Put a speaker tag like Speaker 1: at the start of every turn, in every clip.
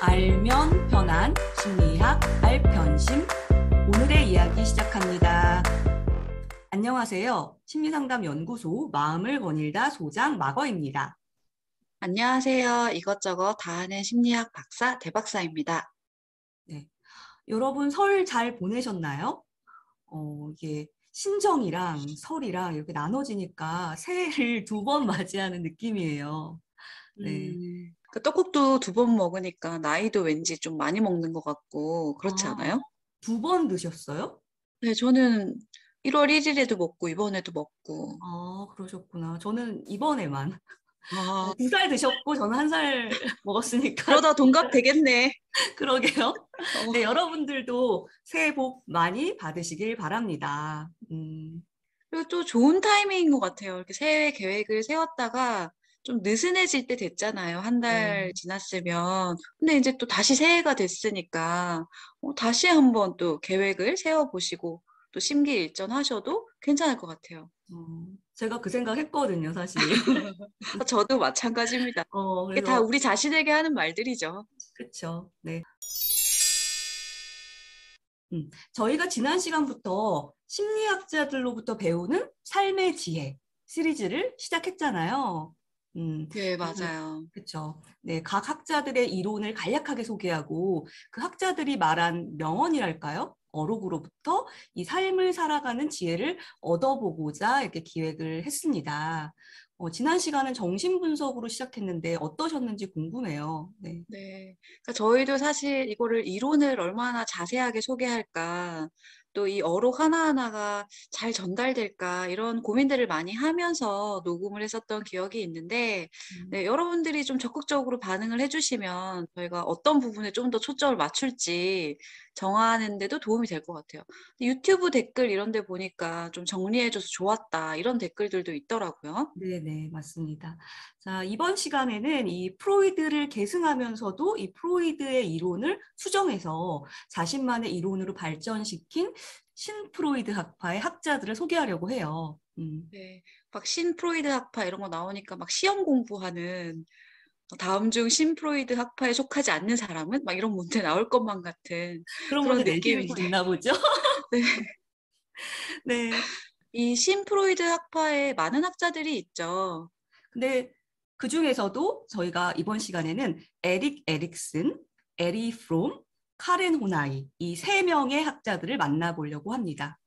Speaker 1: 알면 편한 심리학 알편심 오늘의 이야기 시작합니다. 안녕하세요. 심리상담연구소 마음을 거닐다 소장 마거입니다.
Speaker 2: 안녕하세요. 이것저것 다 아는 심리학 박사 대박사입니다.
Speaker 1: 네. 여러분 설 잘 보내셨나요? 이게 신정이랑 설이랑 이렇게 나눠지니까 새해를 두 번 맞이하는 느낌이에요. 네.
Speaker 2: 그 떡국도 두 번 먹으니까 나이도 왠지 좀 많이 먹는 것 같고 그렇지
Speaker 1: 아,
Speaker 2: 않아요?
Speaker 1: 두 번 드셨어요?
Speaker 2: 네, 저는 1월 1일에도 먹고 이번에도 먹고.
Speaker 1: 아, 그러셨구나. 저는 이번에만.
Speaker 2: 아,
Speaker 1: 2살 드셨고 저는 1살 먹었으니까
Speaker 2: 그러다 동갑 되겠네.
Speaker 1: 그러게요.
Speaker 2: 어,
Speaker 1: 네, 여러분들도 새해 복 많이 받으시길 바랍니다.
Speaker 2: 그리고 또 좋은 타이밍인 것 같아요. 이렇게 새해 계획을 세웠다가 좀 느슨해질 때 됐잖아요. 한
Speaker 1: 네,
Speaker 2: 달 지났으면. 근데 이제 또 다시 새해가 됐으니까 다시 한번 또 계획을 세워보시고 또 심기일전하셔도 괜찮을 것 같아요.
Speaker 1: 제가 그 생각 했거든요, 사실.
Speaker 2: 저도 마찬가지입니다. 이게 다
Speaker 1: 그래서,
Speaker 2: 우리 자신에게 하는 말들이죠.
Speaker 1: 그쵸. 네. 저희가 지난 시간부터 심리학자들로부터 배우는 삶의 지혜 시리즈를 시작했잖아요.
Speaker 2: 네,
Speaker 1: 그,
Speaker 2: 맞아요.
Speaker 1: 그쵸. 네, 각 학자들의 이론을 간략하게 소개하고 그 학자들이 말한 명언이랄까요? 어록으로부터 이 삶을 살아가는 지혜를 얻어보고자 이렇게 기획을 했습니다. 지난 시간은 정신분석으로 시작했는데 어떠셨는지 궁금해요. 네.
Speaker 2: 네. 그러니까 저희도 사실 이거를 이론을 얼마나 자세하게 소개할까, 또 이 어록 하나하나가 잘 전달될까, 이런 고민들을 많이 하면서 녹음을 했었던 기억이 있는데,
Speaker 1: 음,
Speaker 2: 네, 여러분들이 좀 적극적으로 반응을 해주시면 저희가 어떤 부분에 좀 더 초점을 맞출지 정하는 데도 도움이 될 것 같아요. 유튜브 댓글 이런 데 보니까 좀 정리해줘서 좋았다, 이런 댓글들도 있더라고요.
Speaker 1: 네네, 맞습니다. 자, 이번 시간에는 이 프로이드를 계승하면서도 이 프로이드의 이론을 수정해서 자신만의 이론으로 발전시킨 신프로이드 학파의 학자들을 소개하려고 해요.
Speaker 2: 네. 막 신프로이드 학파 이런 거 나오니까 막 시험 공부하는 다음 중 신프로이드 학파에 속하지 않는 사람은 막 이런 문제 나올 것만 같은
Speaker 1: 그런
Speaker 2: 그런
Speaker 1: 문제 내실 수
Speaker 2: 느낌인데.
Speaker 1: 있나 보죠?
Speaker 2: 네.
Speaker 1: 네.
Speaker 2: 이 신프로이드 학파에 많은 학자들이 있죠.
Speaker 1: 근데 그 중에서도 저희가 이번 시간에는 에릭 에릭슨, 에리 프롬, 카렌 호나이 이 세 명의 학자들을 만나보려고 합니다.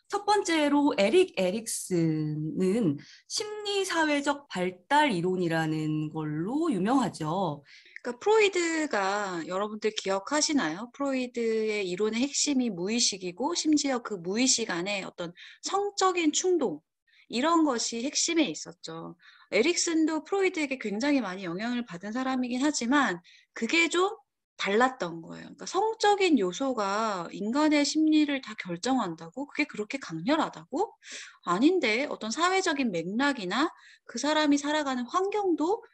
Speaker 1: 첫 번째로 에릭 에릭슨은 심리사회적 발달 이론이라는 걸로 유명하죠.
Speaker 2: 그러니까 프로이드가 여러분들 기억하시나요? 프로이드의 이론의 핵심이 무의식이고 심지어 그 무의식 안에 어떤 성적인 충동 이런 것이 핵심에 있었죠. 에릭슨도 프로이드에게 굉장히 많이 영향을 받은 사람이긴 하지만 그게 좀 달랐던 거예요. 그러니까 성적인 요소가 인간의 심리를 다 결정한다고? 그게 그렇게 강렬하다고? 아닌데 어떤 사회적인 맥락이나 그 사람이 살아가는 환경도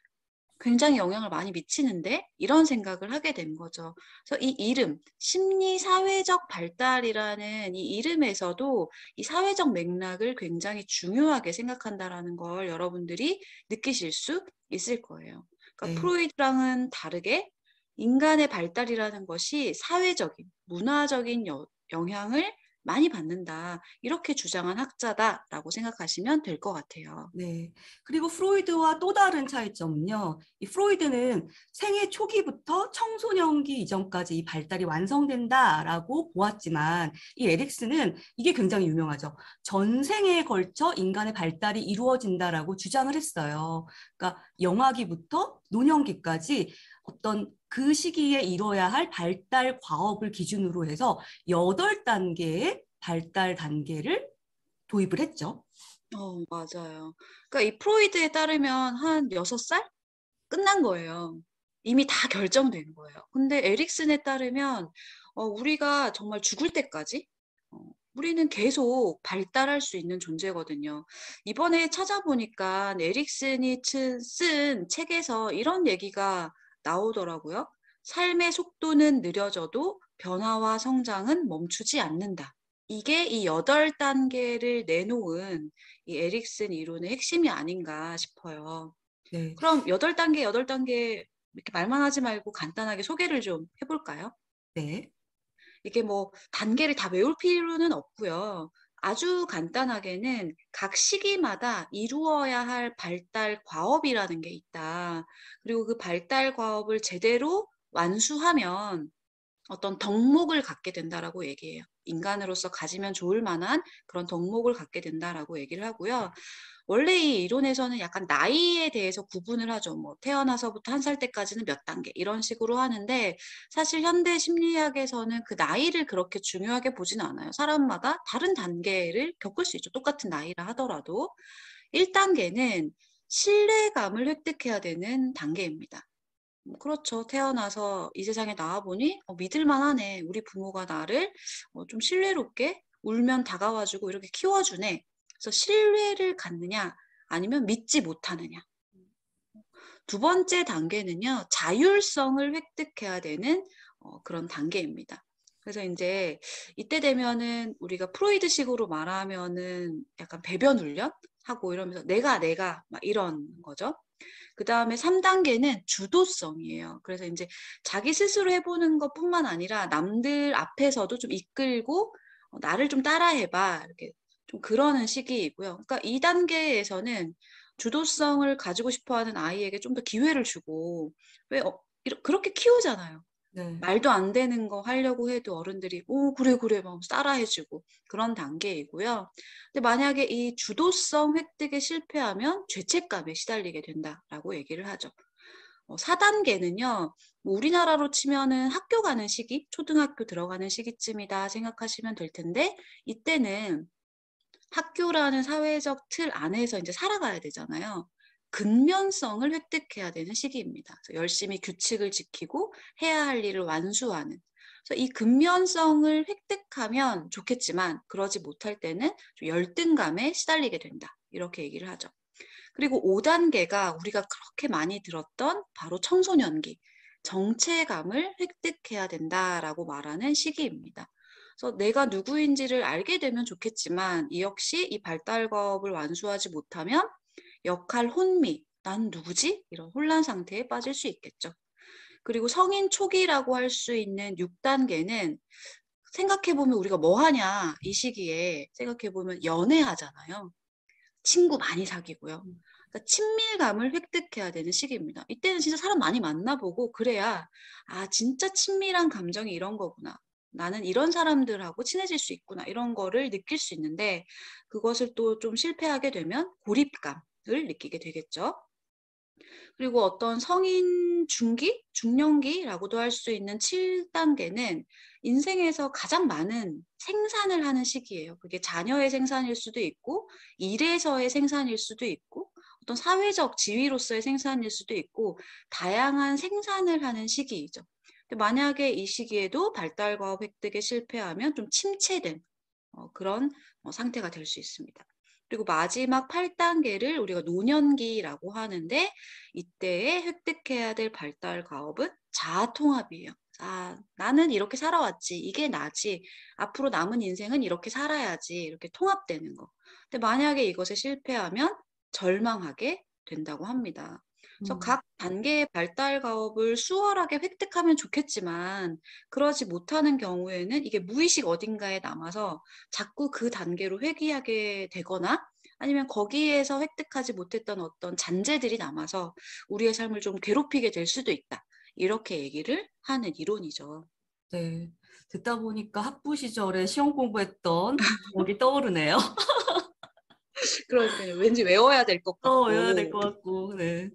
Speaker 2: 굉장히 영향을 많이 미치는데 이런 생각을 하게 된 거죠. 그래서 이 이름, 심리 사회적 발달이라는 이 이름에서도 이 사회적 맥락을 굉장히 중요하게 생각한다라는 걸 여러분들이 느끼실 수 있을 거예요. 그러니까
Speaker 1: 네.
Speaker 2: 프로이드랑은 다르게 인간의 발달이라는 것이 사회적인, 문화적인 영향을 많이 받는다. 이렇게 주장한 학자다라고 생각하시면 될 것 같아요.
Speaker 1: 네. 그리고 프로이드와 또 다른 차이점은요. 이 프로이드는 생애 초기부터 청소년기 이전까지 이 발달이 완성된다라고 보았지만 이 에릭스는 이게 굉장히 유명하죠. 전생에 걸쳐 인간의 발달이 이루어진다라고 주장을 했어요. 그러니까 영아기부터 노년기까지 어떤 그 시기에 이뤄야 할 발달 과업을 기준으로 해서 8단계의 발달 단계를 도입을 했죠.
Speaker 2: 맞아요. 그러니까 이 프로이드에 따르면 한 6살? 끝난 거예요. 이미 다 결정된 거예요. 근데 에릭슨에 따르면 우리가 정말 죽을 때까지 우리는 계속 발달할 수 있는 존재거든요. 이번에 찾아보니까 에릭슨이 쓴 책에서 이런 얘기가 나오더라고요. 삶의 속도는 느려져도 변화와 성장은 멈추지 않는다. 이게 이 8단계를 내놓은 이 에릭슨 이론의 핵심이 아닌가 싶어요.
Speaker 1: 네.
Speaker 2: 그럼 8단계, 8단계 이렇게 말만 하지 말고 간단하게 소개를 좀 해볼까요?
Speaker 1: 네.
Speaker 2: 이게 뭐 단계를 다 외울 필요는 없고요. 아주 간단하게는 각 시기마다 이루어야 할 발달 과업이라는 게 있다. 그리고 그 발달 과업을 제대로 완수하면 어떤 덕목을 갖게 된다라고 얘기해요. 인간으로서 가지면 좋을 만한 그런 덕목을 갖게 된다라고 얘기를 하고요. 원래 이 이론에서는 약간 나이에 대해서 구분을 하죠. 뭐 태어나서부터 1살 때까지는 몇 단계 이런 식으로 하는데 사실 현대 심리학에서는 그 나이를 그렇게 중요하게 보진 않아요. 사람마다 다른 단계를 겪을 수 있죠. 똑같은 나이라 하더라도. 1단계는 신뢰감을 획득해야 되는 단계입니다. 그렇죠. 태어나서 이 세상에 나와 보니 믿을 만하네. 우리 부모가 나를 좀 신뢰롭게 울면 다가와 주고 이렇게 키워 주네. 그래서 신뢰를 갖느냐 아니면 믿지 못하느냐. 두 번째 단계는요. 자율성을 획득해야 되는 그런 단계입니다. 그래서 이제 이때 되면은 우리가 프로이드식으로 말하면은 약간 배변 훈련 하고 이러면서 내가 막 이런 거죠. 그다음에 3단계는 주도성이에요. 그래서 이제 자기 스스로 해보는 것뿐만 아니라 남들 앞에서도 좀 이끌고 나를 좀 따라해봐 이렇게 좀 그러는 시기이고요. 그러니까 2단계에서는 주도성을 가지고 싶어하는 아이에게 좀 더 기회를 주고 왜 그렇게 키우잖아요.
Speaker 1: 네.
Speaker 2: 말도 안 되는 거 하려고 해도 어른들이 오 그래 그래 막 따라해주고 그런 단계이고요. 근데 만약에 이 주도성 획득에 실패하면 죄책감에 시달리게 된다라고 얘기를 하죠. 4단계는요. 뭐 우리나라로 치면은 학교 가는 시기, 초등학교 들어가는 시기쯤이다 생각하시면 될 텐데 이때는 학교라는 사회적 틀 안에서 이제 살아가야 되잖아요. 근면성을 획득해야 되는 시기입니다. 그래서 열심히 규칙을 지키고 해야 할 일을 완수하는. 그래서 이 근면성을 획득하면 좋겠지만 그러지 못할 때는 좀 열등감에 시달리게 된다. 이렇게 얘기를 하죠. 그리고 5단계가 우리가 그렇게 많이 들었던 바로 청소년기, 정체감을 획득해야 된다라고 말하는 시기입니다. 그래서 내가 누구인지를 알게 되면 좋겠지만 이 역시 이 발달과업을 완수하지 못하면 역할 혼미, 난 누구지? 이런 혼란 상태에 빠질 수 있겠죠. 그리고 성인 초기라고 할 수 있는 6단계는 생각해보면 우리가 뭐 하냐, 이 시기에 생각해보면 연애하잖아요. 친구 많이 사귀고요. 그러니까 친밀감을 획득해야 되는 시기입니다. 이때는 진짜 사람 많이 만나보고 그래야 아 진짜 친밀한 감정이 이런 거구나. 나는 이런 사람들하고 친해질 수 있구나. 이런 거를 느낄 수 있는데 그것을 또 좀 실패하게 되면 고립감을 느끼게 되겠죠. 그리고 어떤 성인 중기, 중년기라고도 할 수 있는 7단계는 인생에서 가장 많은 생산을 하는 시기예요. 그게 자녀의 생산일 수도 있고, 일에서의 생산일 수도 있고, 어떤 사회적 지위로서의 생산일 수도 있고, 다양한 생산을 하는 시기이죠. 근데 만약에 이 시기에도 발달과업 획득에 실패하면 좀 침체된 그런 상태가 될 수 있습니다. 그리고 마지막 8단계를 우리가 노년기라고 하는데 이때에 획득해야 될 발달 과업은 자아통합이에요. 아, 나는 이렇게 살아왔지. 이게 나지. 앞으로 남은 인생은 이렇게 살아야지. 이렇게 통합되는 거. 근데 만약에 이것에 실패하면 절망하게 된다고 합니다. 그래서
Speaker 1: 음.
Speaker 2: 각 단계의 발달 과업을 수월하게 획득하면 좋겠지만 그러지 못하는 경우에는 이게 무의식 어딘가에 남아서 자꾸 그 단계로 회귀하게 되거나 아니면 거기에서 획득하지 못했던 어떤 잔재들이 남아서 우리의 삶을 좀 괴롭히게 될 수도 있다. 이렇게 얘기를 하는 이론이죠.
Speaker 1: 네. 듣다 보니까 학부 시절에 시험 공부했던 기억이 떠오르네요.
Speaker 2: 그러니까요. 왠지 외워야 될 것
Speaker 1: 외워야 될
Speaker 2: 같고.
Speaker 1: 것 같고, 네.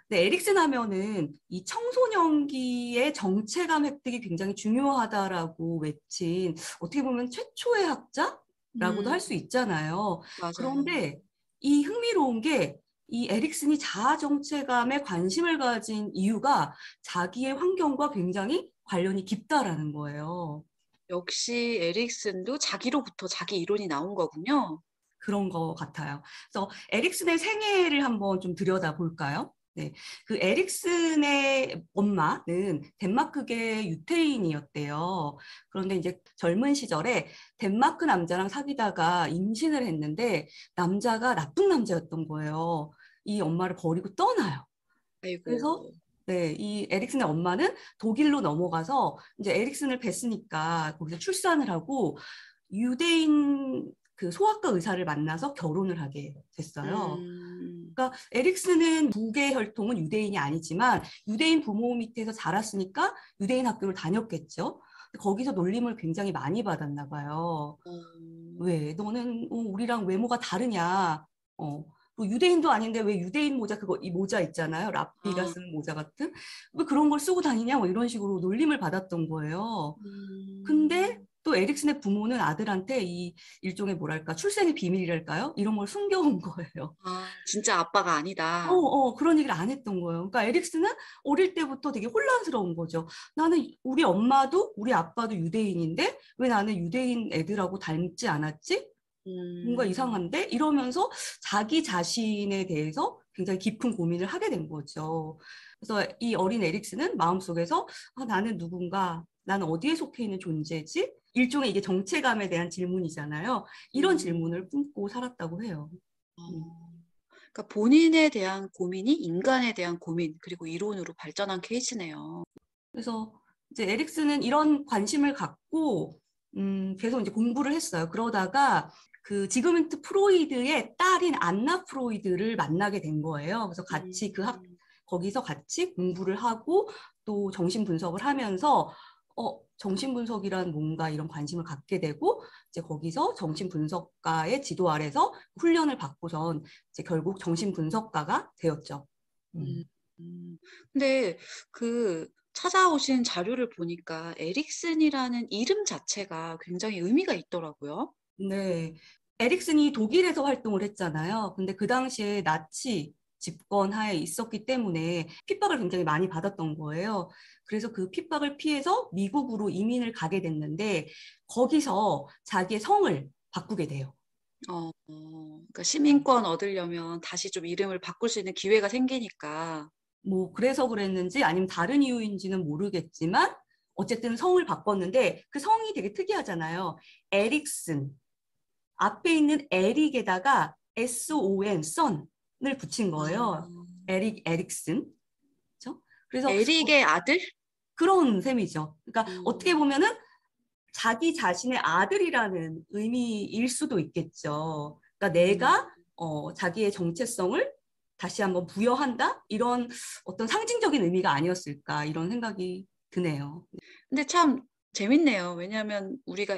Speaker 1: 네, 에릭슨 하면은 이 청소년기의 정체감 획득이 굉장히 중요하다라고 외친 어떻게 보면 최초의 학자라고도 할
Speaker 2: 음,
Speaker 1: 수 있잖아요.
Speaker 2: 맞아요.
Speaker 1: 그런데 이 흥미로운 게 이 에릭슨이 자아 정체감에 관심을 가진 이유가 자기의 환경과 굉장히 관련이 깊다라는 거예요.
Speaker 2: 역시 에릭슨도 자기로부터 자기 이론이 나온 거군요.
Speaker 1: 그런 것 같아요. 그래서 에릭슨의 생애를 한번 좀 들여다볼까요? 네, 그 에릭슨의 엄마는 덴마크계 유태인이었대요. 그런데 이제 젊은 시절에 덴마크 남자랑 사귀다가 임신을 했는데 남자가 나쁜 남자였던 거예요. 이 엄마를 버리고 떠나요. 그래서
Speaker 2: 아이고.
Speaker 1: 네, 이 에릭슨의 엄마는 독일로 넘어가서 이제 에릭슨을 뵀으니까 거기서 출산을 하고 유대인 그 소아과 의사를 만나서 결혼을 하게 됐어요.
Speaker 2: 음,
Speaker 1: 그러니까 에릭슨은 북의 혈통은 유대인이 아니지만 유대인 부모 밑에서 자랐으니까 유대인 학교를 다녔겠죠. 거기서 놀림을 굉장히 많이 받았나 봐요.
Speaker 2: 어,
Speaker 1: 왜? 너는 우리랑 외모가 다르냐? 또 유대인도 아닌데 왜 유대인 모자 그거 이 모자 있잖아요. 랍비가
Speaker 2: 아,
Speaker 1: 쓰는 모자 같은 왜 그런 걸 쓰고 다니냐? 뭐 이런 식으로 놀림을 받았던 거예요. 근데
Speaker 2: 음,
Speaker 1: 또 에릭슨의 부모는 아들한테 이 일종의 뭐랄까 출생의 비밀이랄까요? 이런 걸 숨겨온 거예요.
Speaker 2: 진짜 아빠가 아니다.
Speaker 1: 그런 얘기를 안 했던 거예요. 그러니까 에릭슨은 어릴 때부터 되게 혼란스러운 거죠. 나는 우리 엄마도 우리 아빠도 유대인인데 왜 나는 유대인 애들하고 닮지 않았지? 뭔가
Speaker 2: 음,
Speaker 1: 이상한데? 이러면서 자기 자신에 대해서 굉장히 깊은 고민을 하게 된 거죠. 그래서 이 어린 에릭슨은 마음속에서 나는 누군가, 나는 어디에 속해 있는 존재지? 일종의 이게 정체감에 대한 질문이잖아요. 이런
Speaker 2: 음,
Speaker 1: 질문을 품고 살았다고 해요. 음.
Speaker 2: 어. 그러니까 본인에 대한 고민이 인간에 대한 고민, 그리고 이론으로 발전한 케이스네요.
Speaker 1: 그래서 이제 에릭슨은 이런 관심을 갖고 계속 이제 공부를 했어요. 그러다가 그 지그문트 프로이드의 딸인 안나 프로이드를 만나게 된 거예요. 그래서 같이
Speaker 2: 음,
Speaker 1: 거기서 같이 공부를 하고 또 정신 분석을 하면서 정신 분석이란 뭔가 이런 관심을 갖게 되고 이제 거기서 정신 분석가의 지도 아래서 훈련을 받고선 이제 결국 정신 분석가가 되었죠.
Speaker 2: 음,
Speaker 1: 음.
Speaker 2: 음. 근데 그 찾아오신 자료를 보니까 에릭슨이라는 이름 자체가 굉장히 의미가 있더라고요.
Speaker 1: 네. 에릭슨이 독일에서 활동을 했잖아요. 근데 그 당시에 나치 집권 하에 있었기 때문에 핍박을 굉장히 많이 받았던 거예요. 그래서 그 핍박을 피해서 미국으로 이민을 가게 됐는데 거기서 자기의 성을 바꾸게 돼요.
Speaker 2: 그러니까 시민권 얻으려면 다시 좀 이름을 바꿀 수 있는 기회가 생기니까.
Speaker 1: 뭐 그래서 그랬는지 아니면 다른 이유인지는 모르겠지만 어쨌든 성을 바꿨는데 그 성이 되게 특이하잖아요. 에릭슨. 앞에 있는 에릭에다가 SON, son을 붙인
Speaker 2: 아,
Speaker 1: 거예요. 에릭슨. 그렇죠? 그래서
Speaker 2: 에릭의 아들?
Speaker 1: 그런 셈이죠. 그러니까 어떻게
Speaker 2: 음,
Speaker 1: 보면은 자기 자신의 아들이라는 의미일 수도 있겠죠. 그러니까
Speaker 2: 음.
Speaker 1: 내가 자기의 정체성을 다시 한번 부여한다? 이런 어떤 상징적인 의미가 아니었을까 이런 생각이 드네요.
Speaker 2: 근데 참 재밌네요. 왜냐하면 우리가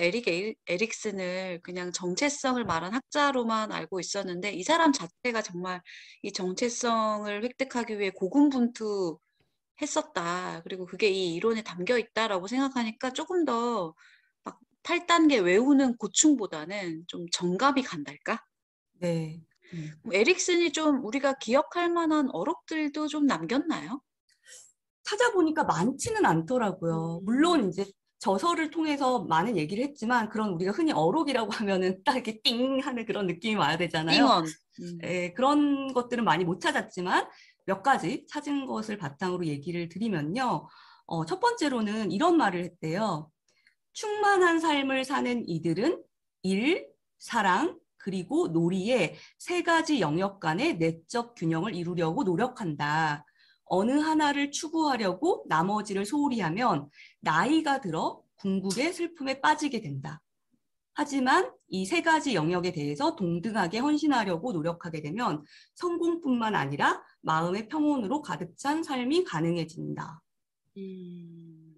Speaker 2: 에릭슨을 그냥 정체성을 말한 학자로만 알고 있었는데 이 사람 자체가 정말 이 정체성을 획득하기 위해 고군분투했었다. 그리고 그게 이 이론에 담겨 있다라고 생각하니까 조금 더 막 8단계 외우는 고충보다는 좀 정감이 간달까?
Speaker 1: 네. 음.
Speaker 2: 에릭슨이 좀 우리가 기억할 만한 어록들도 좀 남겼나요?
Speaker 1: 찾아보니까 많지는 않더라고요.
Speaker 2: 음,
Speaker 1: 물론 이제 저서를 통해서 많은 얘기를 했지만 그런 우리가 흔히 어록이라고 하면은 딱 이렇게 띵 하는 그런 느낌이 와야 되잖아요.
Speaker 2: 띵언.
Speaker 1: 그런 것들은 많이 못 찾았지만 몇 가지 찾은 것을 바탕으로 얘기를 드리면요. 첫 번째로는 이런 말을 했대요. 충만한 삶을 사는 이들은 일, 사랑, 그리고 놀이의 세 가지 영역 간의 내적 균형을 이루려고 노력한다. 어느 하나를 추구하려고 나머지를 소홀히 하면 나이가 들어 궁극의 슬픔에 빠지게 된다. 하지만 이 세 가지 영역에 대해서 동등하게 헌신하려고 노력하게 되면 성공뿐만 아니라 마음의 평온으로 가득 찬 삶이 가능해진다.
Speaker 2: 음.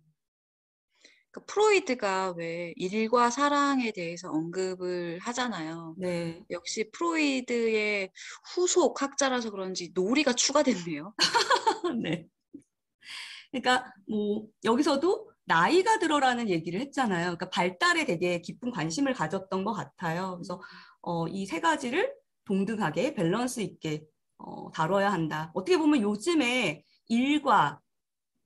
Speaker 2: 그 프로이드가 왜 일과 사랑에 대해서 언급을 하잖아요.
Speaker 1: 네.
Speaker 2: 역시 프로이드의 후속 학자라서 그런지 놀이가 추가됐네요.
Speaker 1: 네. 그러니까 뭐 여기서도 나이가 들어라는 얘기를 했잖아요. 그러니까 발달에 되게 깊은 관심을 가졌던 것 같아요. 그래서 이 세 가지를 동등하게 밸런스 있게 다뤄야 한다. 어떻게 보면 요즘에 일과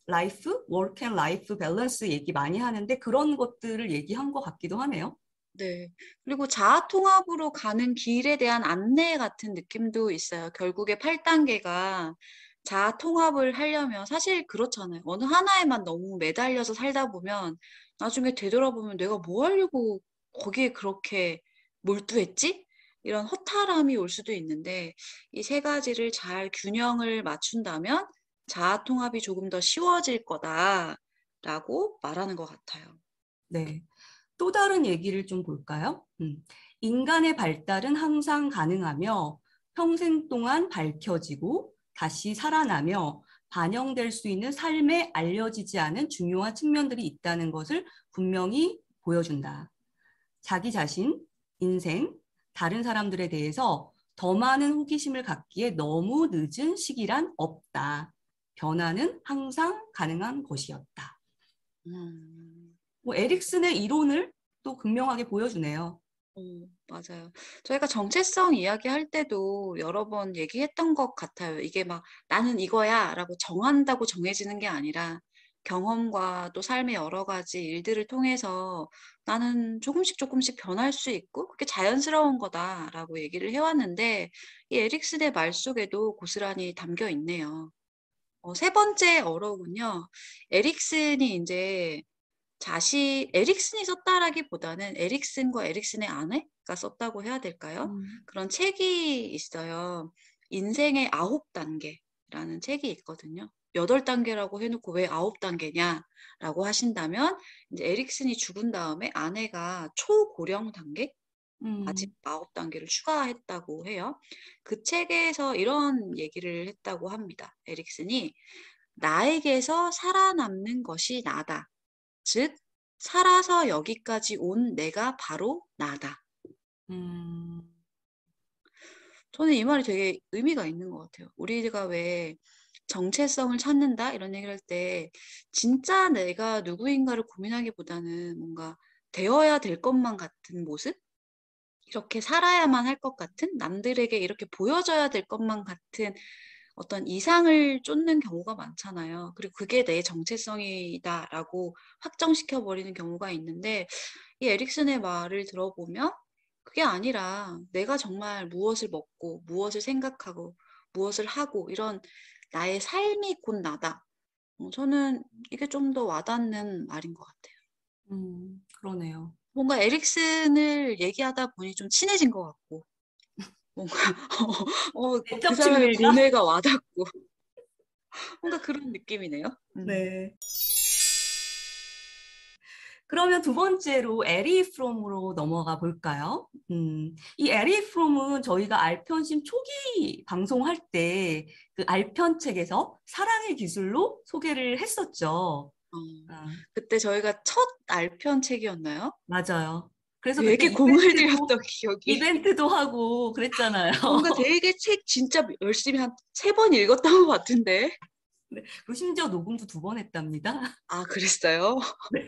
Speaker 1: 라이프, 워크 앤 라이프 밸런스 얘기 많이 하는데 그런 것들을 얘기한 것 같기도 하네요.
Speaker 2: 네. 그리고 자아 통합으로 가는 길에 대한 안내 같은 느낌도 있어요. 결국에 8단계가 자아 통합을 하려면 사실 그렇잖아요. 어느 하나에만 너무 매달려서 살다 보면 나중에 되돌아보면 내가 뭐 하려고 거기에 그렇게 몰두했지? 이런 허탈함이 올 수도 있는데 이 세 가지를 잘 균형을 맞춘다면 자아 통합이 조금 더 쉬워질 거다라고 말하는 것 같아요.
Speaker 1: 네. 또 다른 얘기를 좀 볼까요? 인간의 발달은 항상 가능하며 평생 동안 밝혀지고 다시 살아나며 반영될 수 있는 삶에 알려지지 않은 중요한 측면들이 있다는 것을 분명히 보여준다. 자기 자신, 인생, 다른 사람들에 대해서 더 많은 호기심을 갖기에 너무 늦은 시기란 없다. 변화는 항상 가능한 것이었다.
Speaker 2: 음.
Speaker 1: 뭐 에릭슨의 이론을 또 극명하게 보여주네요.
Speaker 2: 맞아요. 저희가 정체성 이야기할 때도 여러 번 얘기했던 것 같아요. 이게 막 나는 이거야라고 정한다고 정해지는 게 아니라 경험과 또 삶의 여러 가지 일들을 통해서 나는 조금씩 조금씩 변할 수 있고 그게 자연스러운 거다라고 얘기를 해왔는데 이 에릭슨의 말 속에도 고스란히 담겨 있네요. 세 번째 어록은요. 에릭슨이 이제 에릭슨이 썼다라기보다는 에릭슨과 에릭슨의 아내가 썼다고 해야 될까요?
Speaker 1: 음.
Speaker 2: 그런 책이 있어요. 인생의 9단계라는 책이 있거든요. 8단계라고 해 놓고 왜 9단계냐라고 하신다면 이제 에릭슨이 죽은 다음에 아내가 초고령 단계 마지막
Speaker 1: 음.
Speaker 2: 9단계를 추가했다고 해요. 그 책에서 이런 얘기를 했다고 합니다. 에릭슨이 "나에게서 살아남는 것이 나다. 즉 살아서 여기까지 온 내가 바로 나다."
Speaker 1: 음.
Speaker 2: 저는 이 말이 되게 의미가 있는 것 같아요. 우리가 왜 정체성을 찾는다 이런 얘기를 할 때 진짜 내가 누구인가를 고민하기보다는 뭔가 되어야 될 것만 같은 모습? 이렇게 살아야만 할 것 같은 남들에게 이렇게 보여져야 될 것만 같은 어떤 이상을 쫓는 경우가 많잖아요. 그리고 그게 내 정체성이다라고 확정시켜 버리는 경우가 있는데 이 에릭슨의 말을 들어보면 그게 아니라 내가 정말 무엇을 먹고 무엇을 생각하고 무엇을 하고 이런 나의 삶이 곧 나다. 저는 이게 좀 더 와닿는 말인 것 같아요.
Speaker 1: 그러네요.
Speaker 2: 뭔가 에릭슨을 얘기하다 보니 좀 친해진 것 같고 뭔가 그
Speaker 1: 내적
Speaker 2: 사람의
Speaker 1: 친밀감?
Speaker 2: 고뇌가 와닿고 뭔가 그런 느낌이네요.
Speaker 1: 네. 그러면 두 번째로 에리 프롬으로 넘어가 볼까요? 이 에리 프롬은 저희가 알편심 초기 방송할 때 그 알편 책에서 사랑의 기술로 소개를 했었죠.
Speaker 2: 어,
Speaker 1: 아,
Speaker 2: 그때 저희가 첫 알편 책이었나요?
Speaker 1: 맞아요. 그래서 그때
Speaker 2: 되게 공을 들였던 기억이.
Speaker 1: 이벤트도 하고 그랬잖아요.
Speaker 2: 뭔가 되게 책 진짜 열심히 한 3번 읽었던 것 같은데.
Speaker 1: 네. 그리고 심지어 녹음도 2번 했답니다.
Speaker 2: 아, 그랬어요? 네.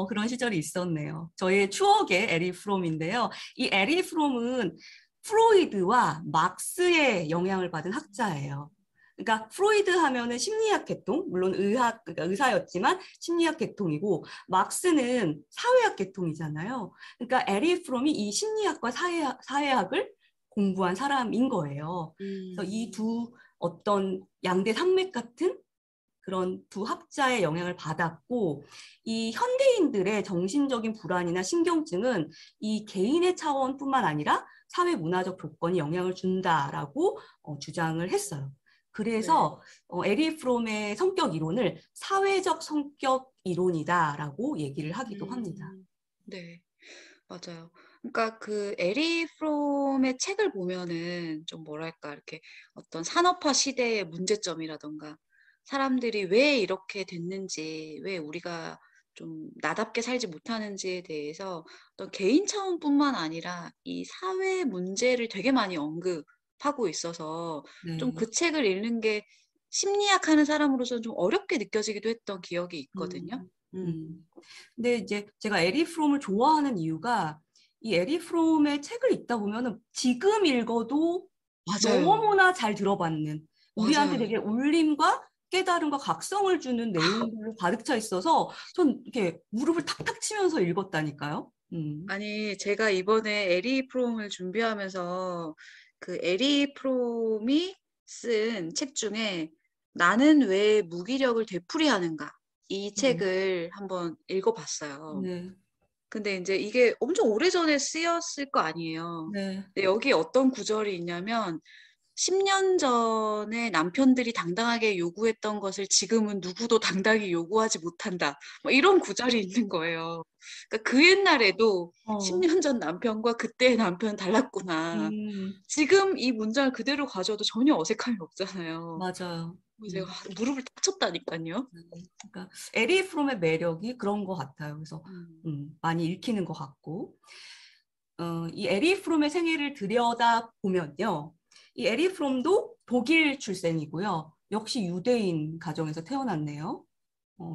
Speaker 1: 그런 시절이 있었네요. 저의 추억의 에리 프롬인데요. 이 에리 프롬은 프로이드와 막스의 영향을 받은 학자예요. 그러니까 프로이드 하면은 심리학 계통, 물론 그러니까 의사였지만 심리학 계통이고 막스는 사회학 계통이잖아요. 그러니까 에리 프롬이 이 심리학과 사회학을 공부한 사람인 거예요. 그래서 이
Speaker 2: 음,
Speaker 1: 두 어떤 양대 산맥 같은 그런 두 학자의 영향을 받았고 이 현대인들의 정신적인 불안이나 신경증은 이 개인의 차원뿐만 아니라 사회 문화적 조건이 영향을 준다라고 주장을 했어요.
Speaker 2: 네.
Speaker 1: 그래서 에리 프롬의 성격 이론을 사회적 성격 이론이다라고 얘기를 하기도 합니다.
Speaker 2: 네. 맞아요. 그러니까 그 에리 프롬의 책을 보면은 좀 뭐랄까 이렇게 어떤 산업화 시대의 문제점이라든가 사람들이 왜 이렇게 됐는지, 왜 우리가 좀 나답게 살지 못하는지에 대해서 어떤 개인 차원뿐만 아니라 이 사회 문제를 되게 많이 언급하고 있어서 좀
Speaker 1: 네.
Speaker 2: 그 책을 읽는 게 심리학 하는 사람으로서는 좀 어렵게 느껴지기도 했던 기억이 있거든요.
Speaker 1: 음,
Speaker 2: 음.
Speaker 1: 음. 근데 이제 제가 에리 프롬을 좋아하는 이유가 이 에리 프롬의 책을 읽다 보면은 지금 읽어도
Speaker 2: 맞아요.
Speaker 1: 너무나 잘 들어받는 우리한테
Speaker 2: 맞아요.
Speaker 1: 되게 울림과 깨달음과 각성을 주는 내용들로 가득 차 있어서 전 이렇게 무릎을 탁탁 치면서 읽었다니까요.
Speaker 2: 아니, 제가 이번에 에리 프롬을 준비하면서 그 에리 프롬이 쓴 책 중에 나는 왜 무기력을 되풀이하는가 이
Speaker 1: 네.
Speaker 2: 책을 한번 읽어봤어요.
Speaker 1: 네.
Speaker 2: 근데 이제 이게 엄청 오래전에 쓰였을 거 아니에요.
Speaker 1: 네.
Speaker 2: 근데 여기 어떤 구절이 있냐면 10년 전에 남편들이 당당하게 요구했던 것을 지금은 누구도 당당히 요구하지 못한다. 뭐 이런 구절이 있는 거예요. 그러니까 그 옛날에도
Speaker 1: 어,
Speaker 2: 10년 전 남편과 그때의 남편은 달랐구나.
Speaker 1: 음,
Speaker 2: 지금 이 문장을 그대로 가져도 전혀 어색함이 없잖아요.
Speaker 1: 맞아요.
Speaker 2: 제가 무릎을 딱 쳤다니까요.
Speaker 1: 그러니까 에리 프롬의 매력이 그런 것 같아요. 그래서
Speaker 2: 음.
Speaker 1: 많이 읽히는 것 같고, 이 에리 프롬의 생애를 들여다 보면요, 이 에리 프롬도 독일 출생이고요. 역시 유대인 가정에서 태어났네요.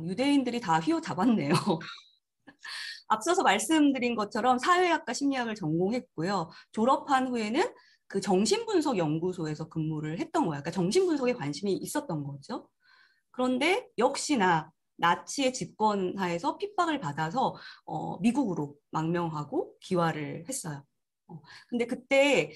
Speaker 1: 유대인들이 다 휘어잡았네요. 앞서서 말씀드린 것처럼 사회학과 심리학을 전공했고요. 졸업한 후에는 그 정신분석 연구소에서 근무를 했던 거예요. 그러니까 정신분석에 관심이 있었던 거죠. 그런데 역시나 나치의 집권하에서 핍박을 받아서 미국으로 망명하고 귀화를 했어요. 근데 그때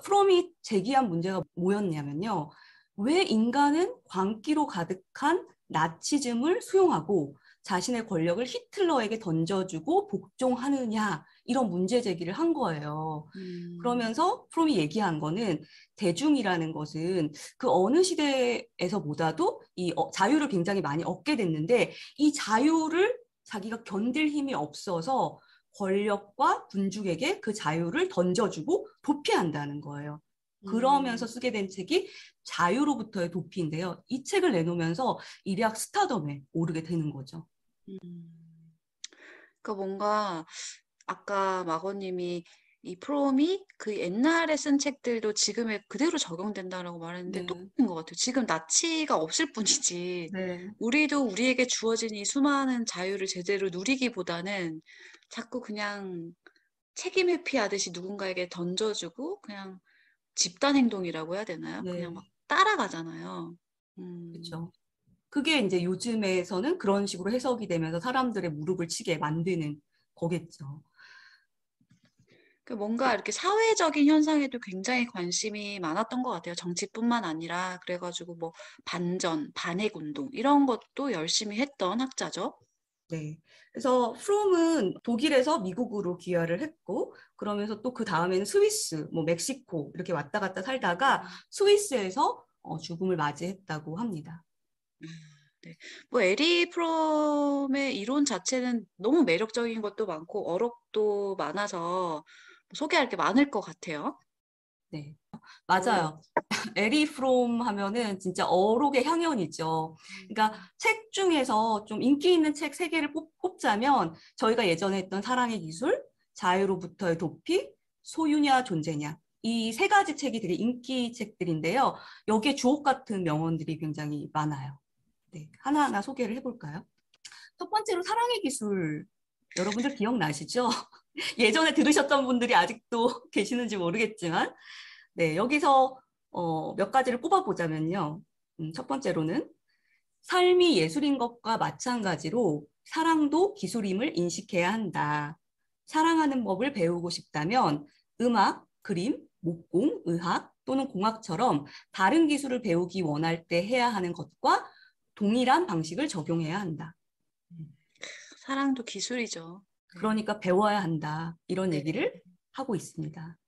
Speaker 1: 프롬이 제기한 문제가 뭐였냐면요. 왜 인간은 광기로 가득한 나치즘을 수용하고 자신의 권력을 히틀러에게 던져주고 복종하느냐 이런 문제 제기를 한 거예요.
Speaker 2: 음.
Speaker 1: 그러면서 프롬이 얘기한 거는 대중이라는 것은 그 어느 시대에서보다도 이 자유를 굉장히 많이 얻게 됐는데 이 자유를 자기가 견딜 힘이 없어서 권력과 군중에게 그 자유를 던져주고 도피한다는 거예요. 그러면서
Speaker 2: 음.
Speaker 1: 쓰게 된 책이 자유로부터의 도피인데요. 이 책을 내놓으면서 일약 스타덤에 오르게 되는 거죠.
Speaker 2: 음. 그러니까 뭔가 아까 마거님이 이 프롬이 그 옛날에 쓴 책들도 지금에 그대로 적용된다라고 말했는데
Speaker 1: 네,
Speaker 2: 똑같은 것 같아요. 지금 나치가 없을 뿐이지
Speaker 1: 네,
Speaker 2: 우리도 우리에게 주어진 이 수많은 자유를 제대로 누리기보다는 자꾸 그냥 책임 회피하듯이 누군가에게 던져주고 그냥 집단 행동이라고 해야 되나요? 그냥
Speaker 1: 네,
Speaker 2: 막 따라가잖아요. 음.
Speaker 1: 그렇죠. 그게 이제 요즘에서는 그런 식으로 해석이 되면서 사람들의 무릎을 치게 만드는 거겠죠.
Speaker 2: 그 뭔가 이렇게 사회적인 현상에도 굉장히 관심이 많았던 것 같아요. 정치뿐만 아니라 그래가지고 뭐 반전, 반핵 운동 이런 것도 열심히 했던 학자죠.
Speaker 1: 네. 그래서 프롬은 독일에서 미국으로 귀화를 했고, 그러면서 또 그 다음에는 스위스, 뭐 멕시코 이렇게 왔다 갔다 살다가 스위스에서 죽음을 맞이했다고 합니다.
Speaker 2: 네. 뭐 에리 프롬의 이론 자체는 너무 매력적인 것도 많고 어록도 많아서 소개할 게 많을 것 같아요.
Speaker 1: 네, 맞아요. 에리 프롬 하면은 진짜 어록의 향연이죠. 그러니까 책 중에서 좀 인기 있는 책 세 개를 꼽자면 저희가 예전에 했던 사랑의 기술, 자유로부터의 도피, 소유냐 존재냐. 이 세 가지 책이 되게 인기 책들인데요. 여기에 주옥 같은 명언들이 굉장히 많아요. 네, 하나하나 소개를 해볼까요? 첫 번째로 사랑의 기술. 여러분들 기억나시죠? 예전에 들으셨던 분들이 아직도 계시는지 모르겠지만, 네, 여기서 몇 가지를 꼽아보자면요. 첫 번째로는 삶이 예술인 것과 마찬가지로 사랑도 기술임을 인식해야 한다. 사랑하는 법을 배우고 싶다면 음악, 그림, 목공, 의학 또는 공학처럼 다른 기술을 배우기 원할 때 해야 하는 것과 동일한 방식을 적용해야 한다.
Speaker 2: 사랑도 기술이죠. 네.
Speaker 1: 그러니까 배워야 한다. 이런
Speaker 2: 네.
Speaker 1: 얘기를 하고 있습니다.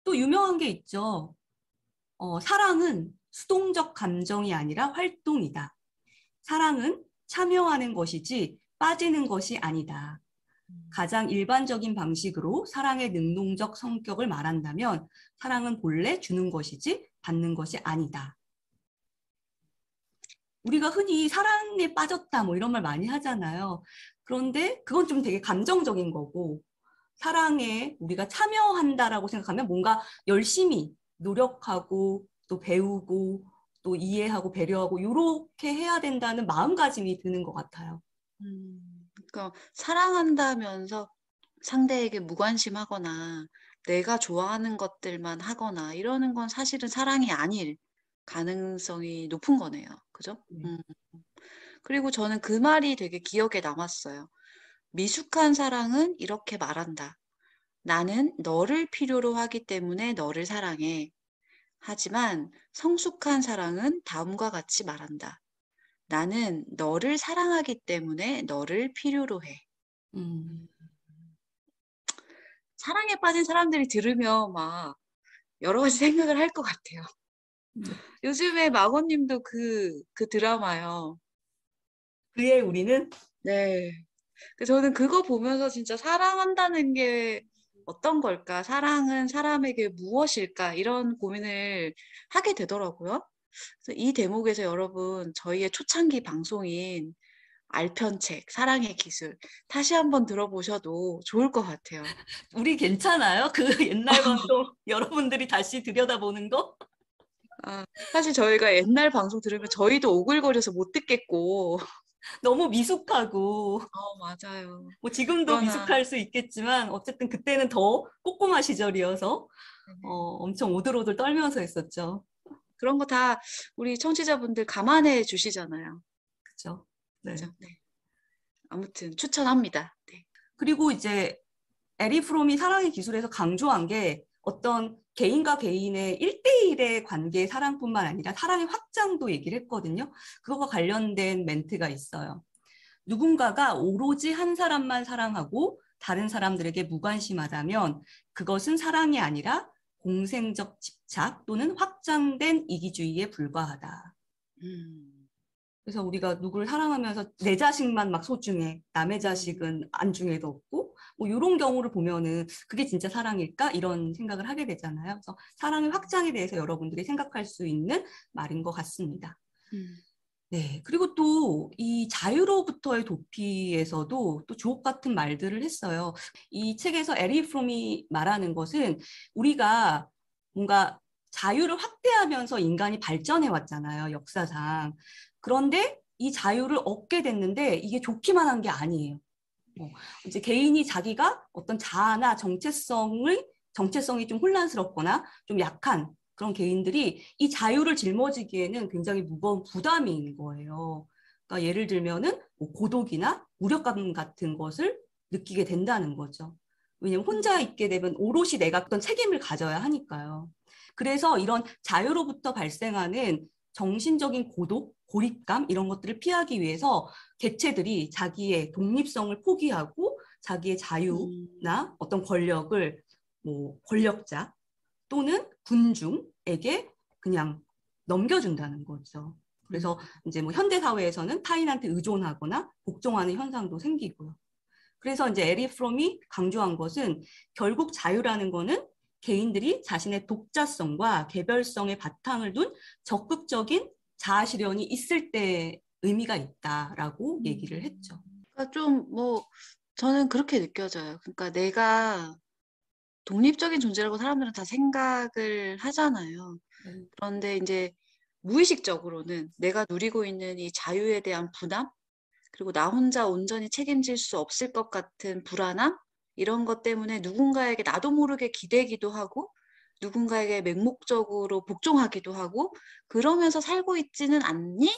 Speaker 1: 또 유명한 게 있죠. 사랑은 수동적 감정이 아니라 활동이다. 사랑은 참여하는 것이지 빠지는 것이 아니다. 가장 일반적인 방식으로 사랑의 능동적 성격을 말한다면 사랑은 본래 주는 것이지 받는 것이 아니다. 우리가 흔히 사랑에 빠졌다 뭐 이런 말 많이 하잖아요. 그런데 그건 좀 되게 감정적인 거고 사랑에 우리가 참여한다라고 생각하면 뭔가 열심히 노력하고 또 배우고 또 이해하고 배려하고 이렇게 해야 된다는 마음가짐이 드는 것 같아요.
Speaker 2: 그러니까 사랑한다면서 상대에게 무관심하거나 내가 좋아하는 것들만 하거나 이러는 건 사실은 사랑이 아닐 가능성이 높은 거네요. 그죠?
Speaker 1: 네.
Speaker 2: 그리고 저는 그 말이 되게 기억에 남았어요. 미숙한 사랑은 이렇게 말한다. 나는 너를 필요로 하기 때문에 너를 사랑해. 하지만 성숙한 사랑은 다음과 같이 말한다. 나는 너를 사랑하기 때문에 너를 필요로 해.
Speaker 1: 음.
Speaker 2: 사랑에 빠진 사람들이 들으면 막 여러 가지 생각을 할 것 같아요.
Speaker 1: 네.
Speaker 2: 요즘에 마고님도 그 드라마요.
Speaker 1: 그의 우리는
Speaker 2: 네. 저는 그거 보면서 진짜 사랑한다는 게 어떤 걸까? 사랑은 사람에게 무엇일까? 이런 고민을 하게 되더라고요. 그래서 이 대목에서 여러분, 저희의 초창기 방송인 알편책, 사랑의 기술, 다시 한번 들어보셔도 좋을 것 같아요.
Speaker 1: 우리 괜찮아요? 그 옛날 방송 여러분들이 다시 들여다보는 거?
Speaker 2: 아, 사실 저희가 옛날 방송 들으면 저희도 오글거려서 못 듣겠고,
Speaker 1: 너무 미숙하고
Speaker 2: 맞아요.
Speaker 1: 뭐 지금도
Speaker 2: 그러나,
Speaker 1: 미숙할 수 있겠지만 어쨌든 그때는 더 꼬꼬마 시절이어서
Speaker 2: 네네.
Speaker 1: 엄청 오들오들 떨면서 했었죠.
Speaker 2: 그런 거 다 우리 청취자분들 감안해 주시잖아요.
Speaker 1: 그죠? 네.
Speaker 2: 그죠? 네. 아무튼 추천합니다. 네.
Speaker 1: 그리고 이제 에리 프롬이 사랑의 기술에서 강조한 게 어떤 개인과 개인의 1대1의 관계의 사랑뿐만 아니라 사랑의 확장도 얘기를 했거든요. 그거와 관련된 멘트가 있어요. 누군가가 오로지 한 사람만 사랑하고 다른 사람들에게 무관심하다면 그것은 사랑이 아니라 공생적 집착 또는 확장된 이기주의에 불과하다.
Speaker 2: 음,
Speaker 1: 그래서 우리가 누구를 사랑하면서 내 자식만 막 소중해, 남의
Speaker 2: 음,
Speaker 1: 자식은 안중에도 없고, 뭐 이런 경우를 보면은 그게 진짜 사랑일까? 이런 생각을 하게 되잖아요. 그래서 사랑의 확장에 대해서 여러분들이 생각할 수 있는 말인 것 같습니다.
Speaker 2: 음,
Speaker 1: 네. 그리고 또 이 자유로부터의 도피에서도 또 주옥 같은 말들을 했어요. 이 책에서 에리 프롬이 말하는 것은 우리가 뭔가 자유를 확대하면서 인간이 발전해 왔잖아요, 역사상. 그런데 이 자유를 얻게 됐는데 이게 좋기만 한 게 아니에요. 이제 개인이 자기가 어떤 자아나 정체성이 좀 혼란스럽거나 좀 약한 그런 개인들이 이 자유를 짊어지기에는 굉장히 무거운 부담인 거예요. 그러니까 예를 들면은 뭐 고독이나 무력감 같은 것을 느끼게 된다는 거죠. 왜냐면 혼자
Speaker 2: 음,
Speaker 1: 있게 되면 오롯이 내가 어떤 책임을 가져야 하니까요. 그래서 이런 자유로부터 발생하는 정신적인 고독, 고립감 이런 것들을 피하기 위해서 개체들이 자기의 독립성을 포기하고 자기의
Speaker 2: 음,
Speaker 1: 자유나 어떤 권력을 뭐 권력자 또는 군중에게 그냥 넘겨준다는 거죠. 그래서
Speaker 2: 음,
Speaker 1: 이제 뭐 현대 사회에서는 타인한테 의존하거나 복종하는 현상도 생기고요. 그래서 이제 에리 프롬이 강조한 것은 결국 자유라는 거는 개인들이 자신의 독자성과 개별성의 바탕을 둔 적극적인 자아 실현이 있을 때 의미가 있다라고 얘기를 했죠.
Speaker 2: 그러니까 좀 뭐, 저는 그렇게 느껴져요. 그러니까 내가 독립적인 존재라고 사람들은 다 생각을 하잖아요.
Speaker 1: 네.
Speaker 2: 그런데 이제 무의식적으로는 내가 누리고 있는 이 자유에 대한 부담, 그리고 나 혼자 온전히 책임질 수 없을 것 같은 불안함, 이런 것 때문에 누군가에게 나도 모르게 기대기도 하고, 누군가에게 맹목적으로 복종하기도 하고, 그러면서 살고 있지는 않니?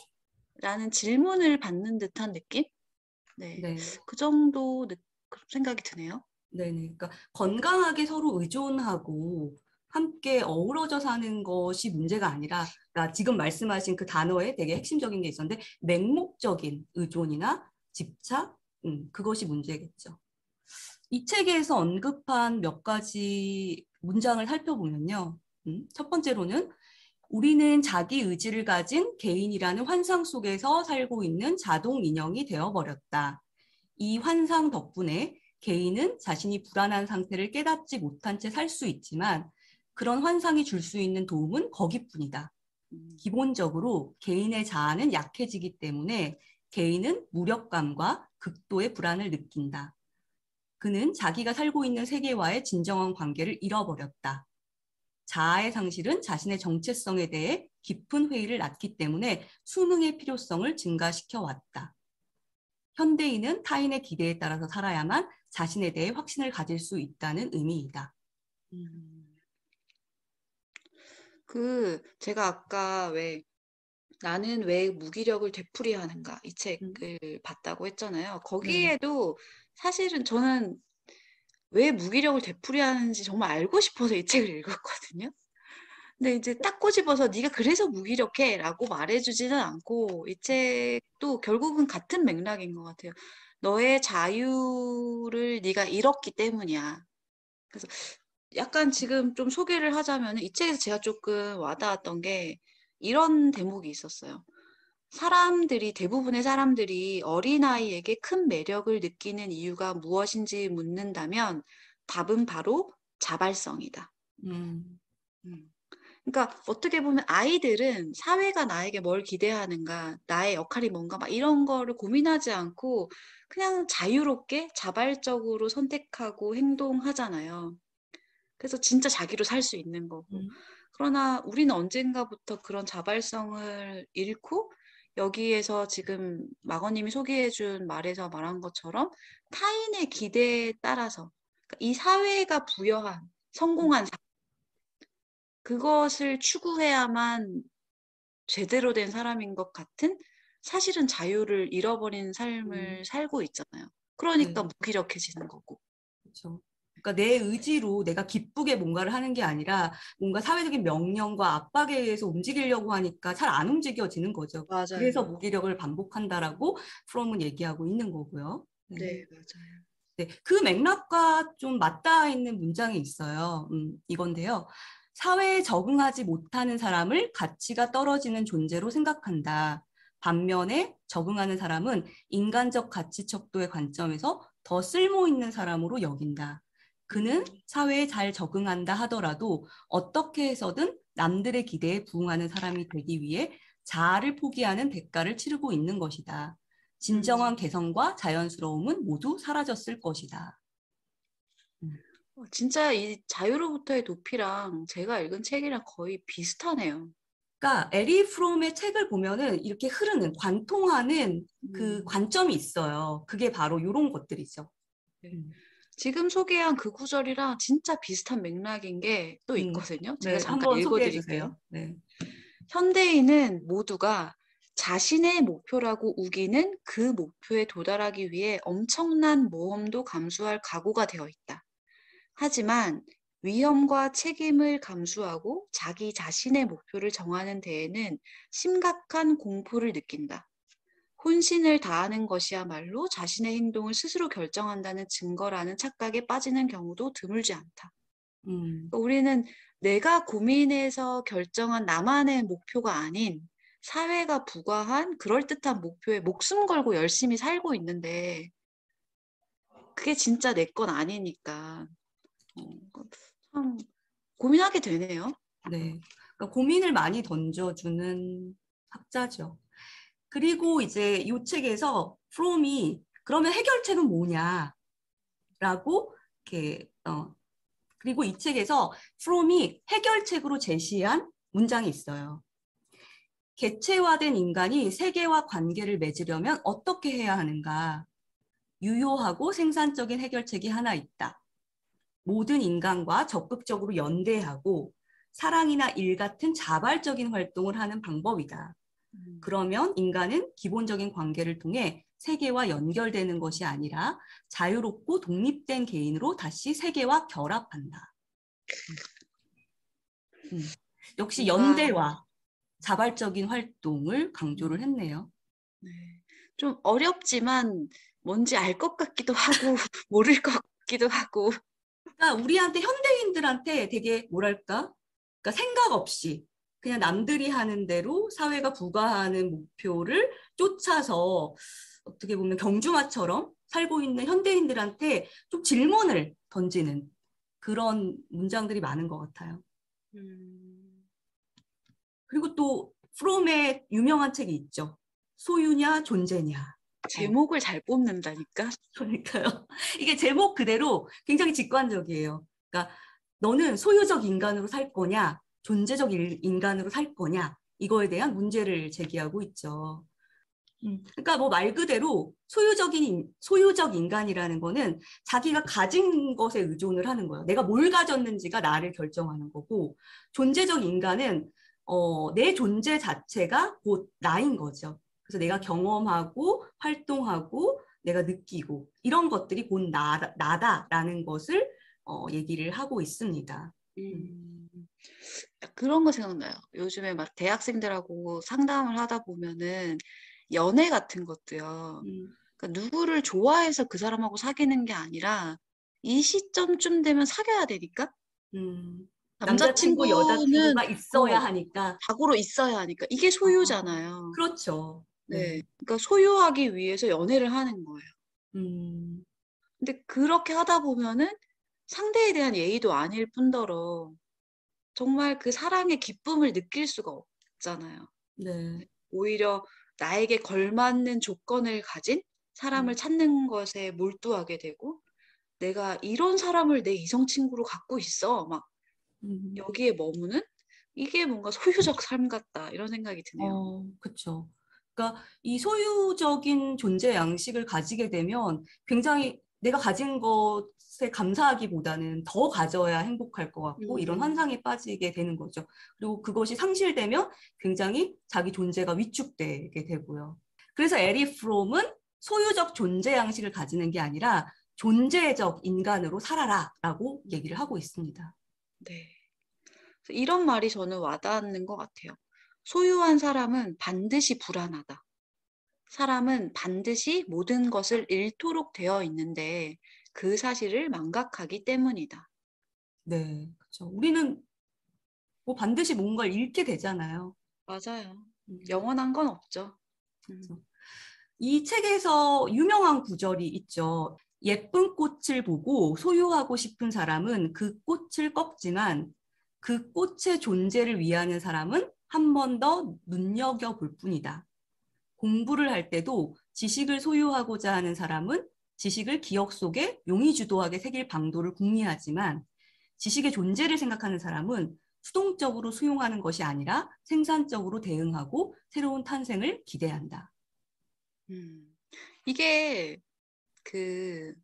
Speaker 2: 라는 질문을 받는 듯한 느낌? 네.
Speaker 1: 네.
Speaker 2: 그 정도 생각이 드네요.
Speaker 1: 네네. 그러니까 건강하게 서로 의존하고 함께 어우러져 사는 것이 문제가 아니라, 그러니까 지금 말씀하신 그 단어에 되게 핵심적인 게 있었는데, 맹목적인 의존이나 집착, 그것이 문제겠죠. 이 책에서 언급한 몇 가지 문장을 살펴보면요. 첫 번째로는 우리는 자기 의지를 가진 개인이라는 환상 속에서 살고 있는 자동 인형이 되어버렸다. 이 환상 덕분에 개인은 자신이 불안한 상태를 깨닫지 못한 채 살 수 있지만 그런 환상이 줄 수 있는 도움은 거기뿐이다.
Speaker 2: 음,
Speaker 1: 기본적으로 개인의 자아는 약해지기 때문에 개인은 무력감과 극도의 불안을 느낀다. 그는 자기가 살고 있는 세계와의 진정한 관계를 잃어버렸다. 자아의 상실은 자신의 정체성에 대해 깊은 회의를 낳기 때문에 수능의 필요성을 증가시켜 왔다. 현대인은 타인의 기대에 따라서 살아야만 자신에 대해 확신을 가질 수 있다는 의미이다.
Speaker 2: 음. 제가 아까 왜 나는 왜 무기력을 되풀이하는가 이
Speaker 1: 음,
Speaker 2: 책을 봤다고 했잖아요.
Speaker 1: 네.
Speaker 2: 거기에도 사실은 저는 왜 무기력을 되풀이하는지 정말 알고 싶어서 이 책을 읽었거든요. 근데 이제 딱 꼬집어서 네가 그래서 무기력해라고 말해주지는 않고 이 책도 결국은 같은 맥락인 것 같아요. 너의 자유를 네가 잃었기 때문이야. 그래서 약간 지금 좀 소개를 하자면 이 책에서 제가 조금 와닿았던 게 이런 대목이 있었어요. 대부분의 사람들이 어린아이에게 큰 매력을 느끼는 이유가 무엇인지 묻는다면 답은 바로 자발성이다.
Speaker 1: 음,
Speaker 2: 음. 그러니까 어떻게 보면 아이들은 사회가 나에게 뭘 기대하는가, 나의 역할이 뭔가 막 이런 거를 고민하지 않고 그냥 자유롭게 자발적으로 선택하고 행동하잖아요. 그래서 진짜 자기로 살 수 있는 거고.
Speaker 1: 음,
Speaker 2: 그러나 우리는 언젠가부터 그런 자발성을 잃고 여기에서 지금 마거님이 소개해준 말에서 말한 것처럼 타인의 기대에 따라서 그러니까 이 사회가 부여한 성공한 그것을 추구해야만 제대로 된 사람인 것 같은 사실은 자유를 잃어버린
Speaker 1: 음,
Speaker 2: 삶을 살고 있잖아요.
Speaker 1: 네.
Speaker 2: 그러니까 무기력해지는 거고.
Speaker 1: 그렇죠. 그러니까 내 의지로 내가 기쁘게 뭔가를 하는 게 아니라 뭔가 사회적인 명령과 압박에 의해서 움직이려고 하니까 잘 안 움직여지는 거죠. 그래서
Speaker 2: 맞아요.
Speaker 1: 무기력을 반복한다라고 프롬은 얘기하고 있는 거고요. 네.
Speaker 2: 네, 맞아요.
Speaker 1: 네, 그 맥락과 좀 맞닿아 있는 문장이 있어요. 이건데요. 사회에 적응하지 못하는 사람을 가치가 떨어지는 존재로 생각한다. 반면에 적응하는 사람은 인간적 가치 척도의 관점에서 더 쓸모 있는 사람으로 여긴다. 그는 사회에 잘 적응한다 하더라도 어떻게 해서든 남들의 기대에 부응하는 사람이 되기 위해 자아를 포기하는 대가를 치르고 있는 것이다. 진정한
Speaker 2: 음.
Speaker 1: 개성과 자연스러움은 모두 사라졌을 것이다. 음.
Speaker 2: 진짜 이 자유로부터의 도피랑 제가 읽은 책이랑 거의 비슷하네요.
Speaker 1: 그러니까 에리 프롬의 책을 보면은 이렇게 흐르는 관통하는 그
Speaker 2: 음,
Speaker 1: 관점이 있어요. 그게 바로 이런 것들이죠.
Speaker 2: 네.
Speaker 1: 음.
Speaker 2: 지금 소개한 그 구절이랑 진짜 비슷한 맥락인 게 또
Speaker 1: 음.
Speaker 2: 있거든요. 제가
Speaker 1: 네,
Speaker 2: 잠깐
Speaker 1: 한번 소개해
Speaker 2: 읽어드릴게요.
Speaker 1: 주세요. 네.
Speaker 2: 현대인은 모두가 자신의 목표라고 우기는 그 목표에 도달하기 위해 엄청난 모험도 감수할 각오가 되어 있다. 하지만 위험과 책임을 감수하고 자기 자신의 목표를 정하는 데에는 심각한 공포를 느낀다. 혼신을 다하는 것이야말로 자신의 행동을 스스로 결정한다는 증거라는 착각에 빠지는 경우도 드물지 않다.
Speaker 1: 음.
Speaker 2: 그러니까 우리는 내가 고민해서 결정한 나만의 목표가 아닌 사회가 부과한 그럴듯한 목표에 목숨 걸고 열심히 살고 있는데 그게 진짜 내 건 아니니까 참 고민하게 되네요.
Speaker 1: 네. 그러니까 고민을 많이 던져주는 학자죠. 그리고 이제 이 책에서 프롬이 그러면 해결책은 뭐냐라고 이렇게 그리고 이 책에서 프롬이 해결책으로 제시한 문장이 있어요. 개체화된 인간이 세계와 관계를 맺으려면 어떻게 해야 하는가? 유효하고 생산적인 해결책이 하나 있다. 모든 인간과 적극적으로 연대하고 사랑이나 일 같은 자발적인 활동을 하는 방법이다. 그러면 인간은 기본적인 관계를 통해 세계와 연결되는 것이 아니라 자유롭고 독립된 개인으로 다시 세계와 결합한다. 음. 역시
Speaker 2: 뭔가
Speaker 1: 연대와 자발적인 활동을 강조를
Speaker 2: 음,
Speaker 1: 했네요.
Speaker 2: 네. 좀 어렵지만 뭔지 알 것 같기도 하고 모를 것 같기도 하고
Speaker 1: 그러니까 우리한테 현대인들한테 되게 뭐랄까? 그러니까 생각 없이 그냥 남들이 하는 대로 사회가 부과하는 목표를 쫓아서 어떻게 보면 경주마처럼 살고 있는 현대인들한테 좀 질문을 던지는 그런 문장들이 많은 것 같아요.
Speaker 2: 음,
Speaker 1: 그리고 또 프롬의 유명한 책이 있죠. 소유냐 존재냐. 어,
Speaker 2: 제목을 잘 뽑는다니까.
Speaker 1: 그러니까요. 이게 제목 그대로 굉장히 직관적이에요. 그러니까 너는 소유적 인간으로 살 거냐, 존재적 인간으로 살 거냐, 이거에 대한 문제를 제기하고 있죠. 그러니까 뭐 말 그대로 소유적 인간이라는 거는 자기가 가진 것에 의존을 하는 거예요. 내가 뭘 가졌는지가 나를 결정하는 거고, 존재적 인간은 내 존재 자체가 곧 나인 거죠. 그래서 내가 경험하고 활동하고 내가 느끼고 이런 것들이 곧 나다라는 것을 얘기를 하고 있습니다. 음,
Speaker 2: 음, 그런 거 생각나요. 요즘에 막 대학생들하고 상담을 하다 보면은 연애 같은 것도요.
Speaker 1: 음,
Speaker 2: 그러니까 누구를 좋아해서 그 사람하고 사귀는 게 아니라 이 시점쯤 되면 사귀어야 되니까
Speaker 1: 남자친구,
Speaker 2: 남자친구는
Speaker 1: 여자친구가 있어야 하니까.
Speaker 2: 자고로 있어야 하니까 이게
Speaker 1: 아,
Speaker 2: 소유잖아요.
Speaker 1: 그렇죠. 네.
Speaker 2: 네. 그러니까 소유하기 위해서 연애를 하는 거예요.
Speaker 1: 음,
Speaker 2: 근데 그렇게 하다 보면은 상대에 대한 예의도 아닐 뿐더러 정말 그 사랑의 기쁨을 느낄 수가 없잖아요.
Speaker 1: 네.
Speaker 2: 오히려 나에게 걸맞는 조건을 가진 사람을
Speaker 1: 음,
Speaker 2: 찾는 것에 몰두하게 되고 '내가 이런 사람을 내 이성 친구로 갖고 있어.' 막
Speaker 1: 음.
Speaker 2: 여기에 머무는 이게 뭔가 '소유적 삶 같다.' 이런 생각이 드네요.
Speaker 1: 그쵸. 그러니까 이 소유적인 존재 양식을 가지게 되면 굉장히 내가 가진 것에 감사하기보다는 더 가져야 행복할 것 같고 이런
Speaker 2: 음.
Speaker 1: 환상에 빠지게 되는 거죠. 그리고 그것이 상실되면 굉장히 자기 존재가 위축되게 되고요. 그래서 에리 프롬은 소유적 존재 양식을 가지는 게 아니라 존재적 인간으로 살아라라고 얘기를 하고 있습니다.
Speaker 2: 네. 그래서 이런 말이 저는 와닿는 것 같아요. "소유한 사람은 반드시 불안하다. 사람은 반드시 모든 것을 잃도록 되어 있는데 그 사실을 망각하기 때문이다."
Speaker 1: 네, 그렇죠. 우리는 뭐 반드시 뭔가를 잃게 되잖아요.
Speaker 2: 맞아요.
Speaker 1: 음,
Speaker 2: 영원한 건 없죠. 음.
Speaker 1: 그렇죠. 이 책에서 유명한 구절이 있죠. 예쁜 꽃을 보고 소유하고 싶은 사람은 그 꽃을 꺾지만 그 꽃의 존재를 위하는 사람은 한 번 더 눈여겨볼 뿐이다. 공부를 할 때도 지식을 소유하고자 하는 사람은 지식을 기억 속에 용의주도하게 새길 방도를 궁리하지만 지식의 존재를 생각하는 사람은 수동적으로 수용하는 것이 아니라 생산적으로 대응하고 새로운 탄생을 기대한다.
Speaker 2: 음. 이게 그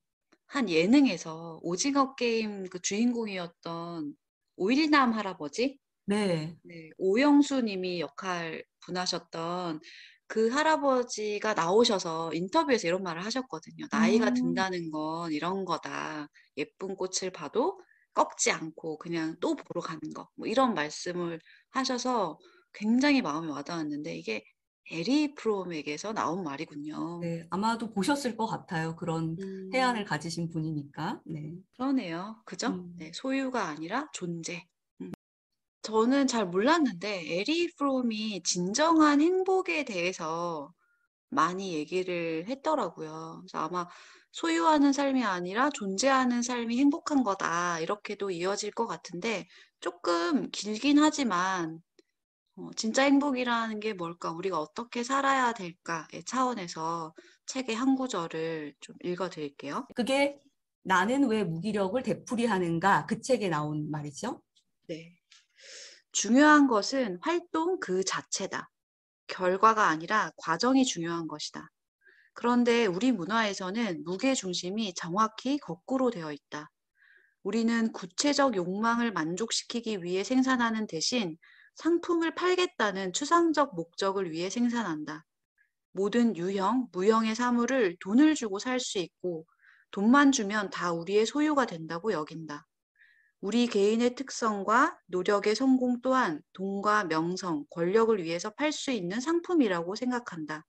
Speaker 2: 한 예능에서 오징어 게임 그 주인공이었던 오일남 할아버지?
Speaker 1: 네.
Speaker 2: 네. 오영수 님이 역할 분하셨던 그 할아버지가 나오셔서 인터뷰에서 이런 말을 하셨거든요. "나이가
Speaker 1: 음,
Speaker 2: 든다는 건 이런 거다. 예쁜 꽃을 봐도 꺾지 않고 그냥 또 보러 가는 거." 뭐 이런 말씀을 하셔서 굉장히 마음에 와 닿았는데 이게 에리 프롬에게서 나온 말이군요.
Speaker 1: 네. 아마도 보셨을 것 같아요. 그런
Speaker 2: 음.
Speaker 1: 해안을 가지신 분이니까. 네.
Speaker 2: 그러네요. 그죠? 네.
Speaker 1: 음,
Speaker 2: 소유가 아니라 존재. 저는 잘 몰랐는데 에리 프롬이 진정한 행복에 대해서 많이 얘기를 했더라고요. 그래서 아마 '소유하는 삶이 아니라 존재하는 삶이 행복한 거다.' 이렇게도 이어질 것 같은데 조금 길긴 하지만 진짜 행복이라는 게 뭘까? 우리가 어떻게 살아야 될까?의 차원에서 책의 한 구절을 좀 읽어 드릴게요.
Speaker 1: 그게 나는 왜 무기력을 되풀이하는가 그 책에 나온 말이죠.
Speaker 2: 네. "중요한 것은 활동 그 자체다. 결과가 아니라 과정이 중요한 것이다. 그런데 우리 문화에서는 무게 중심이 정확히 거꾸로 되어 있다. 우리는 구체적 욕망을 만족시키기 위해 생산하는 대신 상품을 팔겠다는 추상적 목적을 위해 생산한다. 모든 유형, 무형의 사물을 돈을 주고 살 수 있고 돈만 주면 다 우리의 소유가 된다고 여긴다. 우리 개인의 특성과 노력의 성공 또한 돈과 명성, 권력을 위해서 팔 수 있는 상품이라고 생각한다.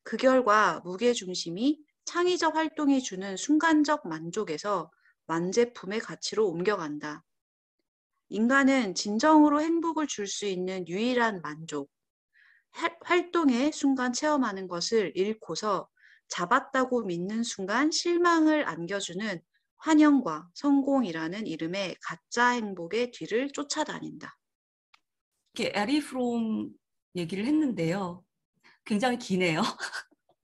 Speaker 2: 그 결과 무게중심이 창의적 활동이 주는 순간적 만족에서 완제품의 가치로 옮겨간다. 인간은 진정으로 행복을 줄 수 있는 유일한 만족, 활동의 순간 체험하는 것을 잃고서 잡았다고 믿는 순간 실망을 안겨주는 환영과 성공이라는 이름의 가짜 행복의 뒤를 쫓아다닌다.
Speaker 1: 이렇게 에리 프롬 얘기를 했는데요. 굉장히 기네요.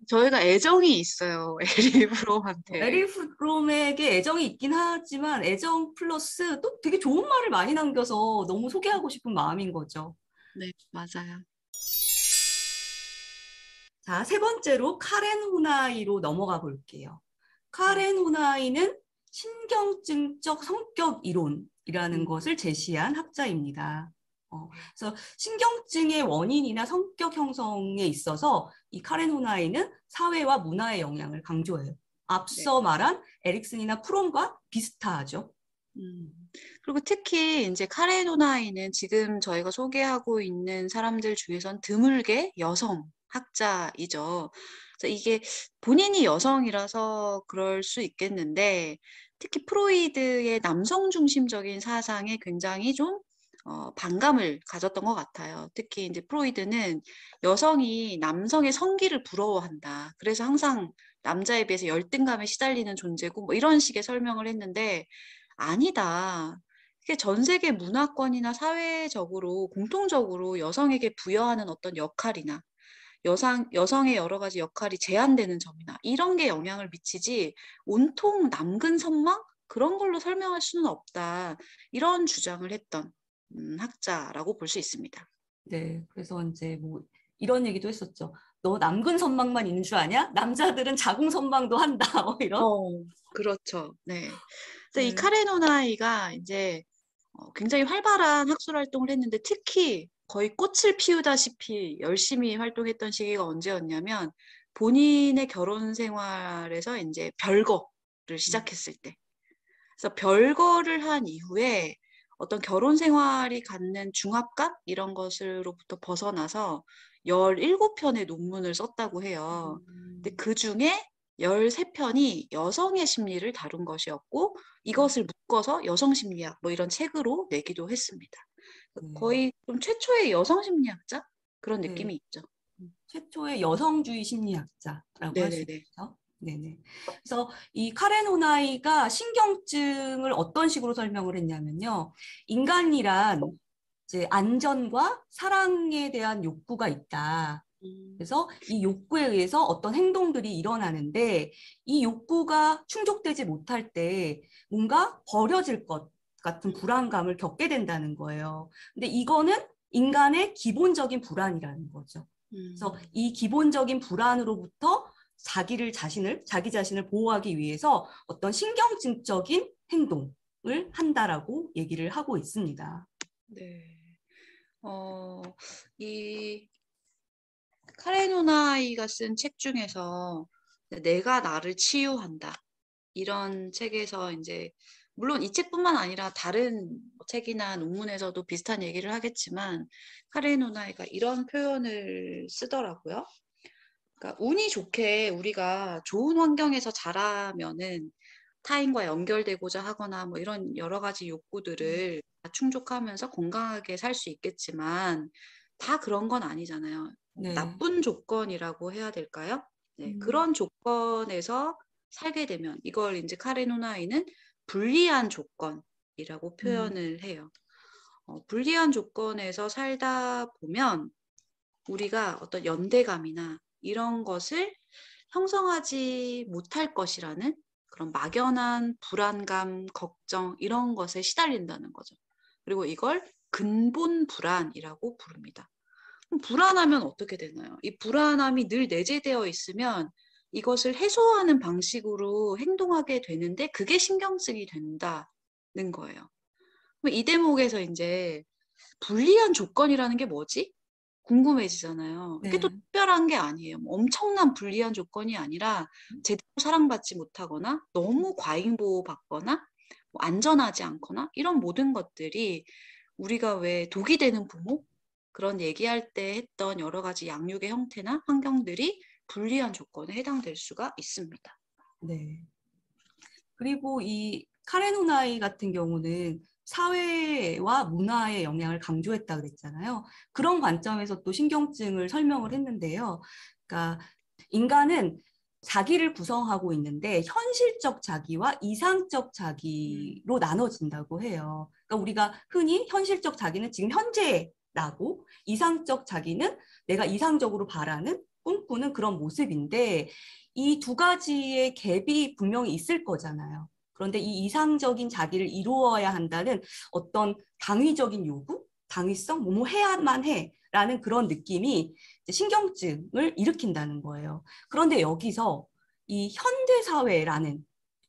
Speaker 2: 저희가 애정이 있어요. 에리 브롬한테.
Speaker 1: 에리 프롬에게 애정이 있긴 하지만 애정 플러스 또 되게 좋은 말을 많이 남겨서 너무 소개하고 싶은 마음인 거죠.
Speaker 2: 네, 맞아요.
Speaker 1: 자, 세 번째로 카렌 후나이로 넘어가 볼게요.
Speaker 2: 네.
Speaker 1: 카렌 후나이는 신경증적 성격 이론이라는
Speaker 2: 음,
Speaker 1: 것을 제시한 학자입니다. 그래서 신경증의 원인이나 성격 형성에 있어서 이 카렌 후나이는 사회와 문화의 영향을 강조해요.
Speaker 2: 네.
Speaker 1: 앞서 말한 에릭슨이나 프롬과 비슷하죠.
Speaker 2: 음. 그리고 특히 이제 카레노나이는 지금 저희가 소개하고 있는 사람들 중에선 드물게 여성 학자이죠. 그래서 이게 본인이 여성이라서 그럴 수 있겠는데 특히 프로이드의 남성 중심적인 사상에 굉장히 좀 반감을 가졌던 것 같아요. 특히 이제 프로이드는 여성이 남성의 성기를 부러워한다. 그래서 항상 남자에 비해서 열등감에 시달리는 존재고 뭐 이런 식의 설명을 했는데 아니다. 이게 전 세계 문화권이나 사회적으로 공통적으로 여성에게 부여하는 어떤 역할이나 여성의 여러 가지 역할이 제한되는 점이나 이런 게 영향을 미치지 온통 남근 선망? 그런 걸로 설명할 수는 없다. 이런 주장을 했던 학자라고 볼 수 있습니다.
Speaker 1: 네, 그래서 이제 뭐 이런 얘기도 했었죠. 너 남근 선망만 있는 줄 아냐? 남자들은 자궁 선망도 한다. 뭐 이런.
Speaker 2: 그렇죠. 네. 그래서 이
Speaker 1: 네.
Speaker 2: 카레노나이가 이제 굉장히 활발한 학술 활동을 했는데 특히 거의 꽃을 피우다시피 열심히 활동했던 시기가 언제였냐면 본인의 결혼 생활에서 이제 별거를 시작했을 때. 그래서 별거를 한 이후에 어떤 결혼 생활이 갖는 중압감 이런 것으로부터 벗어나서 17편의 논문을 썼다고 해요. 근데 그 중에 13편이 여성의 심리를 다룬 것이었고 이것을 묶어서 여성 심리학 뭐 이런 책으로 내기도 했습니다.
Speaker 1: 네.
Speaker 2: 거의 좀 최초의 여성 심리학자 그런
Speaker 1: 네.
Speaker 2: 느낌이 있죠.
Speaker 1: 최초의 여성주의 심리학자라고 할 수
Speaker 2: 네네네.
Speaker 1: 있죠. 네네. 그래서 이 카렌 호나이가 신경증을 어떤 식으로 설명을 했냐면요. 인간이란 이제 안전과 사랑에 대한 욕구가 있다.
Speaker 2: 음,
Speaker 1: 그래서 이 욕구에 의해서 어떤 행동들이 일어나는데 이 욕구가 충족되지 못할 때 뭔가 버려질 것 같은 불안감을 겪게 된다는 거예요. 근데 이거는 인간의 기본적인 불안이라는 거죠. 그래서
Speaker 2: 음,
Speaker 1: 이 기본적인 불안으로부터 자기 자신을 보호하기 위해서 어떤 신경증적인 행동을 한다라고 얘기를 하고 있습니다.
Speaker 2: 네. 어, 이 카레노나이가 쓴 책 중에서 내가 나를 치유한다. 이런 책에서 이제 물론 이 책뿐만 아니라 다른 책이나 논문에서도 비슷한 얘기를 하겠지만 카레노나이가 이런 표현을 쓰더라고요. 그러니까 운이 좋게 우리가 좋은 환경에서 자라면은 타인과 연결되고자 하거나 뭐 이런 여러 가지 욕구들을 다 충족하면서 건강하게 살 수 있겠지만 다 그런 건 아니잖아요.
Speaker 1: 네.
Speaker 2: 나쁜 조건이라고 해야 될까요? 네,
Speaker 1: 음,
Speaker 2: 그런 조건에서 살게 되면 이걸 이제 카레누나이는 불리한 조건이라고
Speaker 1: 음,
Speaker 2: 표현을 해요. 불리한 조건에서 살다 보면 우리가 어떤 연대감이나 이런 것을 형성하지 못할 것이라는 그런 막연한 불안감, 걱정 이런 것에 시달린다는 거죠. 그리고 이걸 근본 불안이라고 부릅니다. 그럼 불안하면 어떻게 되나요? 이 불안함이 늘 내재되어 있으면 이것을 해소하는 방식으로 행동하게 되는데 그게 신경쓰기 된다는 거예요. 그럼 이 대목에서 이제 불리한 조건이라는 게 뭐지? 궁금해지잖아요. 이게 또
Speaker 1: 네.
Speaker 2: 특별한 게 아니에요. 뭐 엄청난 불리한 조건이 아니라 제대로 사랑받지 못하거나 너무 과잉보호받거나 뭐 안전하지 않거나 이런 모든 것들이 우리가 왜 독이 되는 부모? 그런 얘기할 때 했던 여러 가지 양육의 형태나 환경들이 불리한 조건에 해당될 수가 있습니다.
Speaker 1: 네. 그리고 이 카렌 후나이 같은 경우는 사회와 문화의 영향을 강조했다 그랬잖아요. 그런 관점에서 또 신경증을 설명을 했는데요. 그러니까 인간은 자기를 구성하고 있는데 현실적 자기와 이상적
Speaker 2: 음,
Speaker 1: 자기로 나눠진다고 해요. 그러니까 우리가 흔히 현실적 자기는 지금 현재라고 이상적 자기는 내가 이상적으로 바라는 꿈꾸는 그런 모습인데 이 두 가지의 갭이 분명히 있을 거잖아요. 그런데 이 이상적인 자기를 이루어야 한다는 어떤 당위적인 요구, 당위성, 뭐뭐 해야만 해라는 그런 느낌이 신경증을 일으킨다는 거예요. 그런데 여기서 이 현대사회라는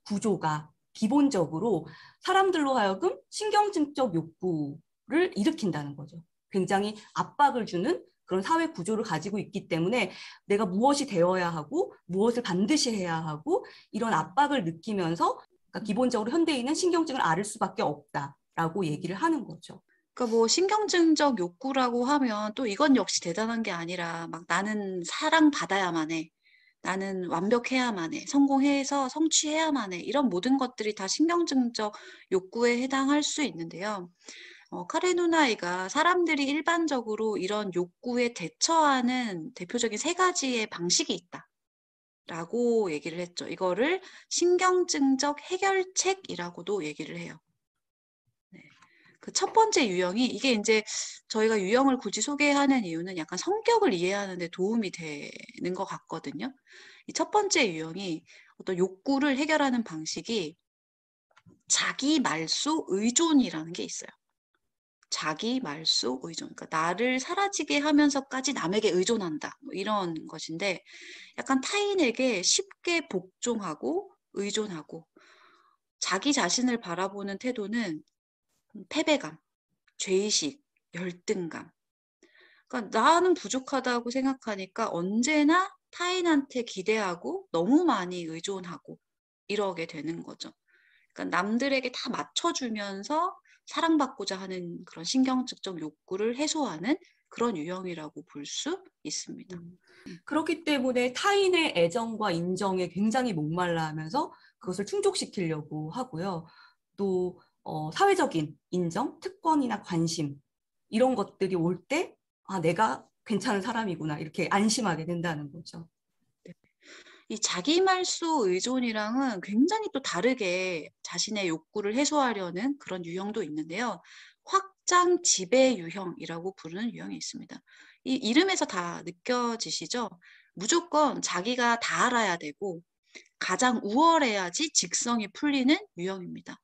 Speaker 1: 구조가 기본적으로 사람들로 하여금 신경증적 욕구를 일으킨다는 거죠. 굉장히 압박을 주는 그런 사회 구조를 가지고 있기 때문에 내가 무엇이 되어야 하고 무엇을 반드시 해야 하고 이런 압박을 느끼면서 그러니까 기본적으로 현대인은 신경증을 앓을 수밖에 없다라고 얘기를 하는 거죠.
Speaker 2: 그러니까 뭐 신경증적 욕구라고 하면 또 이건 역시 대단한 게 아니라 막 나는 사랑받아야만 해. 나는 완벽해야만 해. 성공해서 성취해야만 해. 이런 모든 것들이 다 신경증적 욕구에 해당할 수 있는데요. 카레누나이가 사람들이 일반적으로 이런 욕구에 대처하는 대표적인 세 가지의 방식이 있다. 라고 얘기를 했죠. 이거를 신경증적 해결책이라고도 얘기를 해요. 네. 그 첫 번째 유형이 이게 이제 저희가 유형을 굳이 소개하는 이유는 약간 성격을 이해하는 데 도움이 되는 것 같거든요. 이 첫 번째 유형이 어떤 욕구를 해결하는 방식이 자기 말소 의존이라는 게 있어요. 자기 말소 의존. 그러니까 나를 사라지게 하면서까지 남에게 의존한다. 뭐 이런 것인데 약간 타인에게 쉽게 복종하고 의존하고 자기 자신을 바라보는 태도는 패배감, 죄의식, 열등감. 그러니까 나는 부족하다고 생각하니까 언제나 타인한테 기대하고 너무 많이 의존하고 이러게 되는 거죠. 그러니까 남들에게 다 맞춰주면서 사랑받고자 하는 그런 신경증적 욕구를 해소하는 그런 유형이라고 볼 수 있습니다.
Speaker 1: 그렇기 때문에 타인의 애정과 인정에 굉장히 목말라 하면서 그것을 충족시키려고 하고요. 또 사회적인 인정, 특권이나 관심 이런 것들이 올 때 아, 내가 괜찮은 사람이구나 이렇게 안심하게 된다는 거죠.
Speaker 2: 이 자기 말소 의존이랑은 굉장히 또 다르게 자신의 욕구를 해소하려는 그런 유형도 있는데요. 확장 지배 유형이라고 부르는 유형이 있습니다. 이 이름에서 다 느껴지시죠? 무조건 자기가 다 알아야 되고 가장 우월해야지 직성이 풀리는 유형입니다.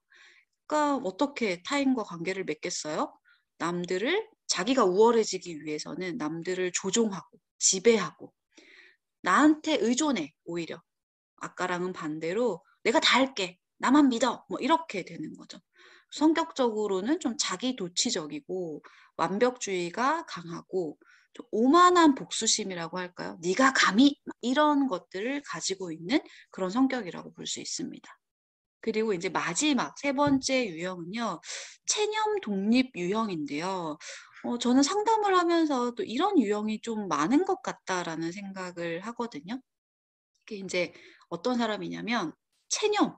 Speaker 2: 그러니까 어떻게 타인과 관계를 맺겠어요? 남들을 자기가 우월해지기 위해서는 남들을 조종하고 지배하고 나한테 의존해 오히려. 아까랑은 반대로 내가 다 할게. 나만 믿어. 뭐 이렇게 되는 거죠. 성격적으로는 좀 자기도취적이고 완벽주의가 강하고 좀 오만한 복수심이라고 할까요? 네가 감히 이런 것들을 가지고 있는 그런 성격이라고 볼 수 있습니다. 그리고 이제 마지막 세 번째 유형은요. 체념 독립 유형인데요. 저는 상담을 하면서 또 이런 유형이 좀 많은 것 같다라는 생각을 하거든요. 이게 인제 어떤 사람이냐면 체념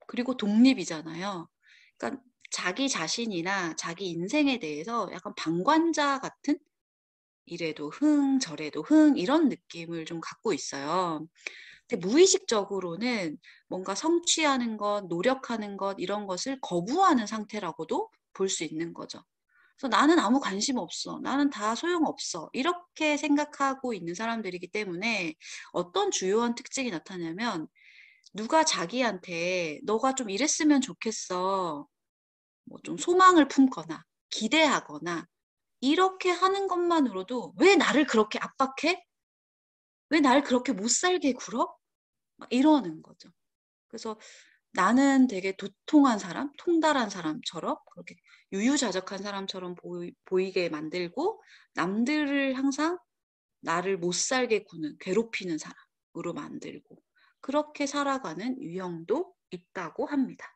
Speaker 2: 그리고 독립이잖아요. 그러니까 자기 자신이나 자기 인생에 대해서 약간 방관자 같은 이래도 흥 저래도 흥 이런 느낌을 좀 갖고 있어요. 근데 무의식적으로는 뭔가 성취하는 것, 노력하는 것 이런 것을 거부하는 상태라고도 볼 수 있는 거죠. 그래서 '나는 아무 관심 없어. 나는 다 소용없어.' 이렇게 생각하고 있는 사람들이기 때문에 어떤 주요한 특징이 나타나면 누가 자기한테 "너가 좀 이랬으면 좋겠어." 뭐 좀 소망을 품거나 기대하거나 이렇게 하는 것만으로도 '왜 나를 그렇게 압박해? 왜 날 그렇게 못 살게 굴어?' 막 이러는 거죠. 그래서 나는 되게 도통한 사람, 통달한 사람처럼 그렇게 유유자적한 사람처럼 보이게 만들고 남들을 항상 나를 못 살게 구는 괴롭히는 사람으로 만들고 그렇게 살아가는 유형도 있다고 합니다.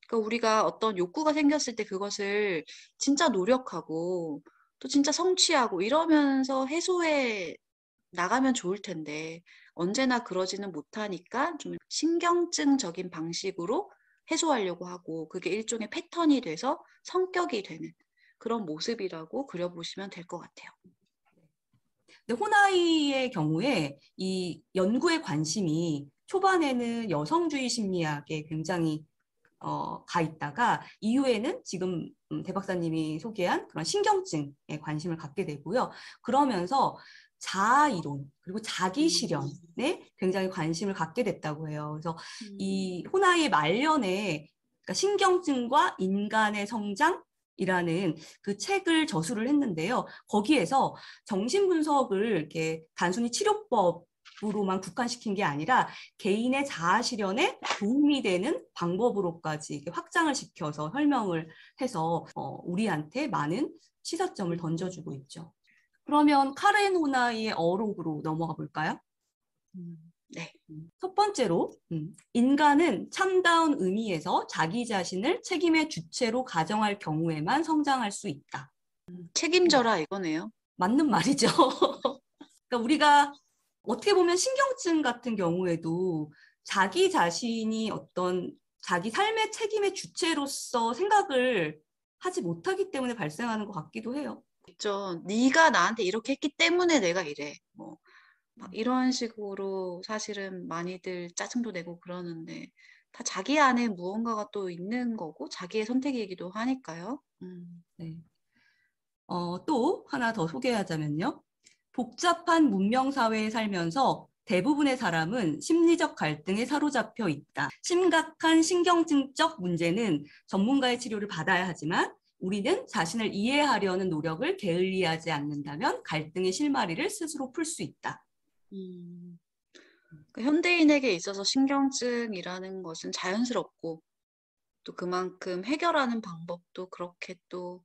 Speaker 2: 그러니까 우리가 어떤 욕구가 생겼을 때 그것을 진짜 노력하고 또 진짜 성취하고 이러면서 해소해 나가면 좋을 텐데 언제나 그러지는 못하니까 좀 신경증적인 방식으로 해소하려고 하고 그게 일종의 패턴이 돼서 성격이 되는 그런 모습이라고 그려보시면 될 것 같아요.
Speaker 1: 근데 호나이의 경우에 이 연구의 관심이 초반에는 여성주의 심리학에 굉장히 가 있다가 이후에는 지금 대 박사님이 소개한 그런 신경증에 관심을 갖게 되고요. 그러면서 자아 이론 그리고 자기 실현에 굉장히 관심을 갖게 됐다고 해요. 그래서 이 호나이의 말년에 그러니까 신경증과 인간의 성장 이라는 그 책을 저술을 했는데요. 거기에서 정신분석을 이렇게 단순히 치료법으로만 국한시킨 게 아니라 개인의 자아 실현에 도움이 되는 방법으로까지 확장을 시켜서 설명을 해서 우리한테 많은 시사점을 던져주고 있죠. 그러면 카렌 호나이의 어록으로 넘어가 볼까요?
Speaker 2: 네.
Speaker 1: 첫 번째로 인간은 참다운 의미에서 자기 자신을 책임의 주체로 가정할 경우에만 성장할 수 있다.
Speaker 2: 책임져라 이거네요.
Speaker 1: 맞는 말이죠. 그러니까 우리가 어떻게 보면 신경증 같은 경우에도 자기 자신이 어떤 자기 삶의 책임의 주체로서 생각을 하지 못하기 때문에 발생하는 것 같기도 해요.
Speaker 2: 있죠. 네가 나한테 이렇게 했기 때문에 내가 이래. 뭐 막 이런 식으로 사실은 많이들 짜증도 내고 그러는데 다 자기 안에 무언가가 또 있는 거고 자기의 선택이기도 하니까요.
Speaker 1: 네. 또 하나 더 소개하자면요. 복잡한 문명 사회에 살면서 대부분의 사람은 심리적 갈등에 사로잡혀 있다. 심각한 신경증적 문제는 전문가의 치료를 받아야 하지만 우리는 자신을 이해하려는 노력을 게을리하지 않는다면 갈등의 실마리를 스스로 풀 수 있다.
Speaker 2: 음, 그 현대인에게 있어서 신경증이라는 것은 자연스럽고 또 그만큼 해결하는 방법도 그렇게 또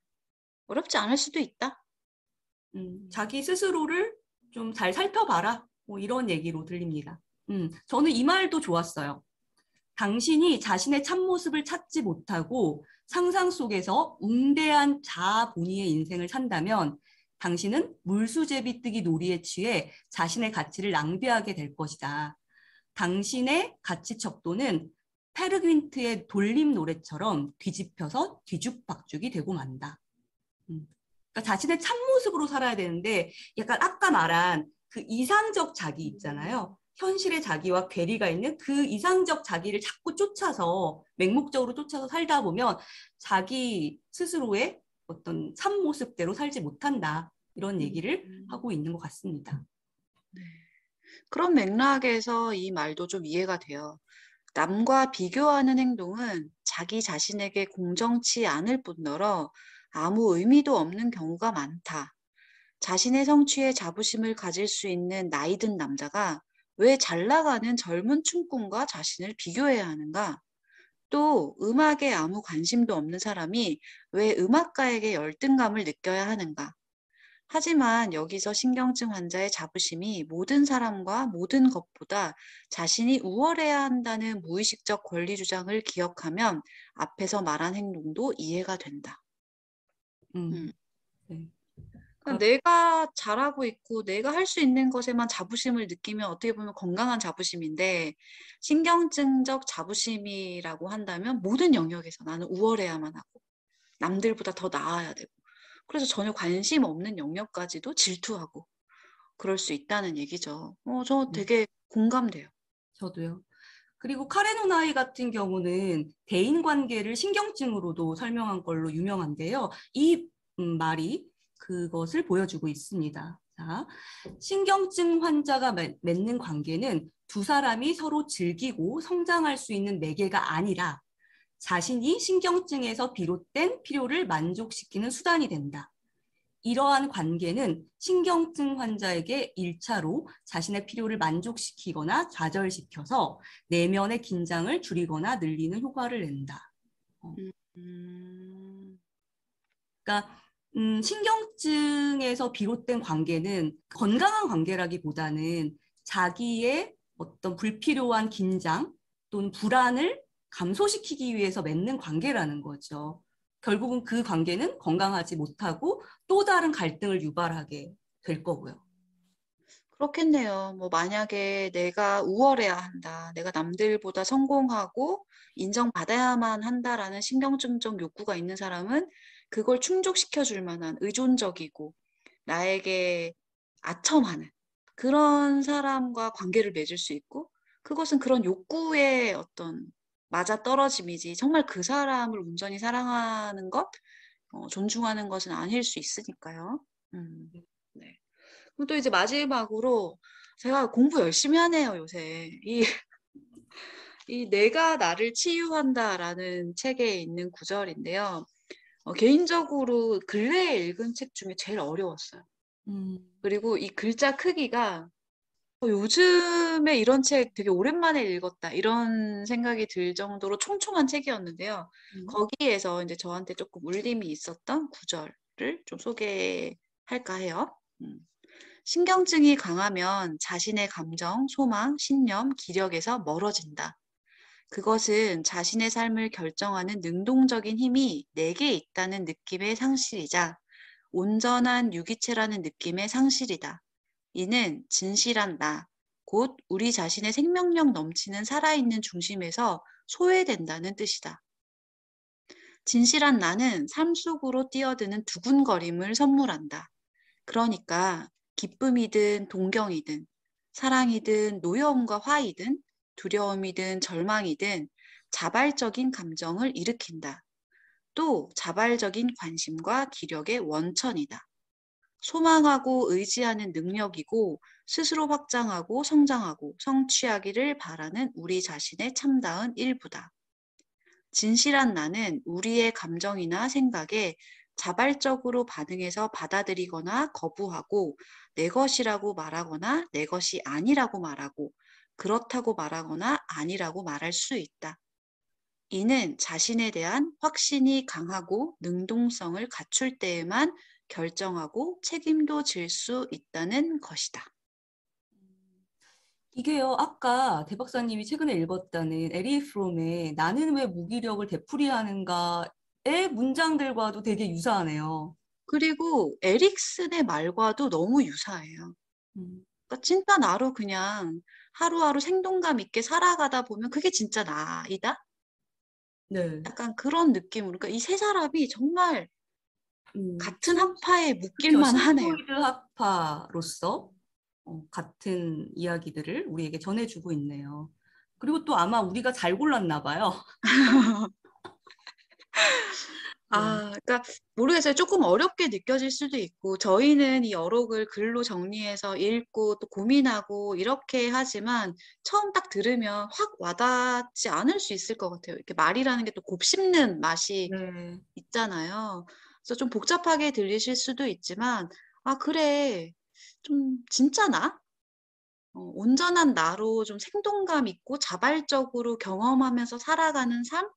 Speaker 2: 어렵지 않을 수도 있다.
Speaker 1: 자기 스스로를 좀 잘 살펴봐라. 뭐 이런 얘기로 들립니다. 저는 이 말도 좋았어요. 당신이 자신의 참모습을 찾지 못하고 상상 속에서 웅대한 자아 본위의 인생을 산다면 당신은 물수제비 뜨기 놀이에 취해 자신의 가치를 낭비하게 될 것이다. 당신의 가치 척도는 페르귄트의 돌림 노래처럼 뒤집혀서 뒤죽박죽이 되고 만다. 그러니까 자신의 참모습으로 살아야 되는데 약간 아까 말한 그 이상적 자기 있잖아요. 현실의 자기와 괴리가 있는 그 이상적 자기를 자꾸 쫓아서 맹목적으로 쫓아서 살다 보면 자기 스스로의 어떤 참모습대로 살지 못한다. 이런 얘기를 하고 있는 것 같습니다.
Speaker 2: 네. 그런 맥락에서 이 말도 좀 이해가 돼요. 남과 비교하는 행동은 자기 자신에게 공정치 않을 뿐더러 아무 의미도 없는 경우가 많다. 자신의 성취에 자부심을 가질 수 있는 나이 든 남자가 왜 잘 나가는 젊은 춤꾼과 자신을 비교해야 하는가? 또 음악에 아무 관심도 없는 사람이 왜 음악가에게 열등감을 느껴야 하는가? 하지만 여기서 신경증 환자의 자부심이 모든 사람과 모든 것보다 자신이 우월해야 한다는 무의식적 권리 주장을 기억하면 앞에서 말한 행동도 이해가 된다. 음.
Speaker 1: 네.
Speaker 2: 그러니까
Speaker 1: 그러니까,
Speaker 2: 내가 잘하고 있고 내가 할 수 있는 것에만 자부심을 느끼면 어떻게 보면 건강한 자부심인데 신경증적 자부심이라고 한다면 모든 영역에서 나는 우월해야만 하고 남들보다 더 나아야 되고 그래서 전혀 관심 없는 영역까지도 질투하고 그럴 수 있다는 얘기죠. 저 되게 공감돼요.
Speaker 1: 저도요. 그리고 카레노나이 같은 경우는 대인 관계를 신경증으로도 설명한 걸로 유명한데요. 이 말이 그것을 보여주고 있습니다. 자, 신경증 환자가 맺는 관계는 두 사람이 서로 즐기고 성장할 수 있는 매개가 아니라 자신이 신경증에서 비롯된 필요를 만족시키는 수단이 된다. 이러한 관계는 신경증 환자에게 1차로 자신의 필요를 만족시키거나 좌절시켜서 내면의 긴장을 줄이거나 늘리는 효과를 낸다.
Speaker 2: 음,
Speaker 1: 그러니까 신경증에서 비롯된 관계는 건강한 관계라기보다는 자기의 어떤 불필요한 긴장 또는 불안을 감소시키기 위해서 맺는 관계라는 거죠. 결국은 그 관계는 건강하지 못하고 또 다른 갈등을 유발하게 될 거고요.
Speaker 2: 그렇겠네요. 뭐 만약에 내가 우월해야 한다. 내가 남들보다 성공하고 인정받아야만 한다라는 신경증적 욕구가 있는 사람은 그걸 충족시켜 줄 만한 의존적이고 나에게 아첨하는 그런 사람과 관계를 맺을 수 있고 그것은 그런 욕구의 어떤 맞아떨어짐이지 정말 그 사람을 온전히 사랑하는 것, 존중하는 것은 아닐 수 있으니까요. 네. 그리고 또 이제 마지막으로 제가 공부 열심히 하네요, 요새. 이 내가 나를 치유한다라는 책에 있는 구절인데요. 개인적으로 근래에 읽은 책 중에 제일 어려웠어요.
Speaker 1: 음,
Speaker 2: 그리고 이 글자 크기가 요즘에 이런 책 되게 오랜만에 읽었다 이런 생각이 들 정도로 촘촘한 책이었는데요.
Speaker 1: 음,
Speaker 2: 거기에서 이제 저한테 조금 울림이 있었던 구절을 좀 소개할까 해요. 신경증이 강하면 자신의 감정, 소망, 신념, 기력에서 멀어진다. 그것은 자신의 삶을 결정하는 능동적인 힘이 내게 있다는 느낌의 상실이자 온전한 유기체라는 느낌의 상실이다. 이는 진실한 나, 곧 우리 자신의 생명력 넘치는 살아있는 중심에서 소외된다는 뜻이다. 진실한 나는 삶 속으로 뛰어드는 두근거림을 선물한다. 그러니까 기쁨이든 동경이든 사랑이든 노여움과 화이든 두려움이든 절망이든 자발적인 감정을 일으킨다. 또 자발적인 관심과 기력의 원천이다. 소망하고 의지하는 능력이고 스스로 확장하고 성장하고 성취하기를 바라는 우리 자신의 참다운 일부다. 진실한 나는 우리의 감정이나 생각에 자발적으로 반응해서 받아들이거나 거부하고 내 것이라고 말하거나 내 것이 아니라고 말하고 그렇다고 말하거나 아니라고 말할 수 있다. 이는 자신에 대한 확신이 강하고 능동성을 갖출 때에만 결정하고 책임도 질 수 있다는 것이다.
Speaker 1: 이게요, 아까 대 박사님이 최근에 읽었다는 에리 프롬의 나는 왜 무기력을 되풀이하는가의 문장들과도 되게 유사하네요.
Speaker 2: 그리고 에릭슨의 말과도 너무 유사해요.
Speaker 1: 음,
Speaker 2: 그러니까 진짜 나로 그냥 하루하루 생동감 있게 살아가다 보면 그게 진짜 나이다?
Speaker 1: 네.
Speaker 2: 약간 그런 느낌으로. 그러니까 이 세 사람이 정말 같은
Speaker 1: 신,
Speaker 2: 학파에
Speaker 1: 그렇죠.
Speaker 2: 묶일만 하네요.
Speaker 1: 신프로이드 학파로서 같은 이야기들을 우리에게 전해주고 있네요. 그리고 또 아마 우리가 잘 골랐나 봐요. 네.
Speaker 2: 그러니까 모르겠어요. 조금 어렵게 느껴질 수도 있고, 저희는 이 어록을 글로 정리해서 읽고 또 고민하고 이렇게 하지만 처음 딱 들으면 확 와닿지 않을 수 있을 것 같아요. 이렇게 말이라는 게 또 곱씹는 맛이
Speaker 1: 네.
Speaker 2: 있잖아요. 그래서 좀 복잡하게 들리실 수도 있지만, 아, 그래. 좀 진짜 나? 온전한 나로 좀 생동감 있고 자발적으로 경험하면서 살아가는 삶?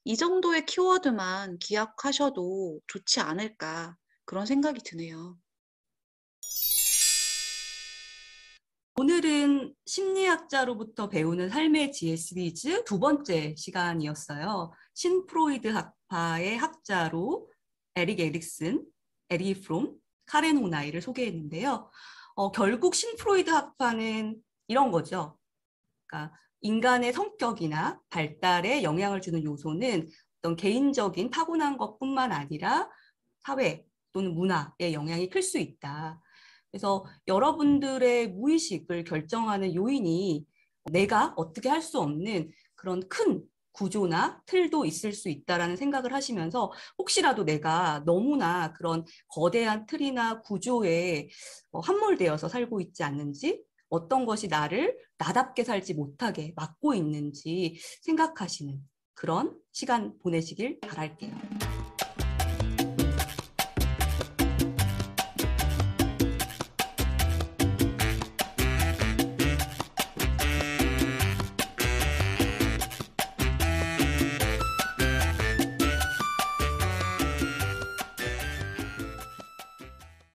Speaker 2: 이 정도의 키워드만 기억하셔도 좋지 않을까 그런 생각이 드네요.
Speaker 1: 오늘은 심리학자로부터 배우는 삶의 지혜 시리즈 두 번째 시간이었어요. 신프로이드 학파의 학자로 에릭 에릭슨, 에리 프롬, 카렌 호나이를 소개했는데요. 결국 신프로이드 학파는 이런 거죠. 그러니까 인간의 성격이나 발달에 영향을 주는 요소는 어떤 개인적인 타고난 것뿐만 아니라 사회 또는 문화의 영향이 클 수 있다. 그래서 여러분들의 무의식을 결정하는 요인이 내가 어떻게 할 수 없는 그런 큰 구조나 틀도 있을 수 있다라는 생각을 하시면서 혹시라도 내가 너무나 그런 거대한 틀이나 구조에 함몰되어서 살고 있지 않는지, 어떤 것이 나를 나답게 살지 못하게 막고 있는지 생각하시는 그런 시간 보내시길 바랄게요.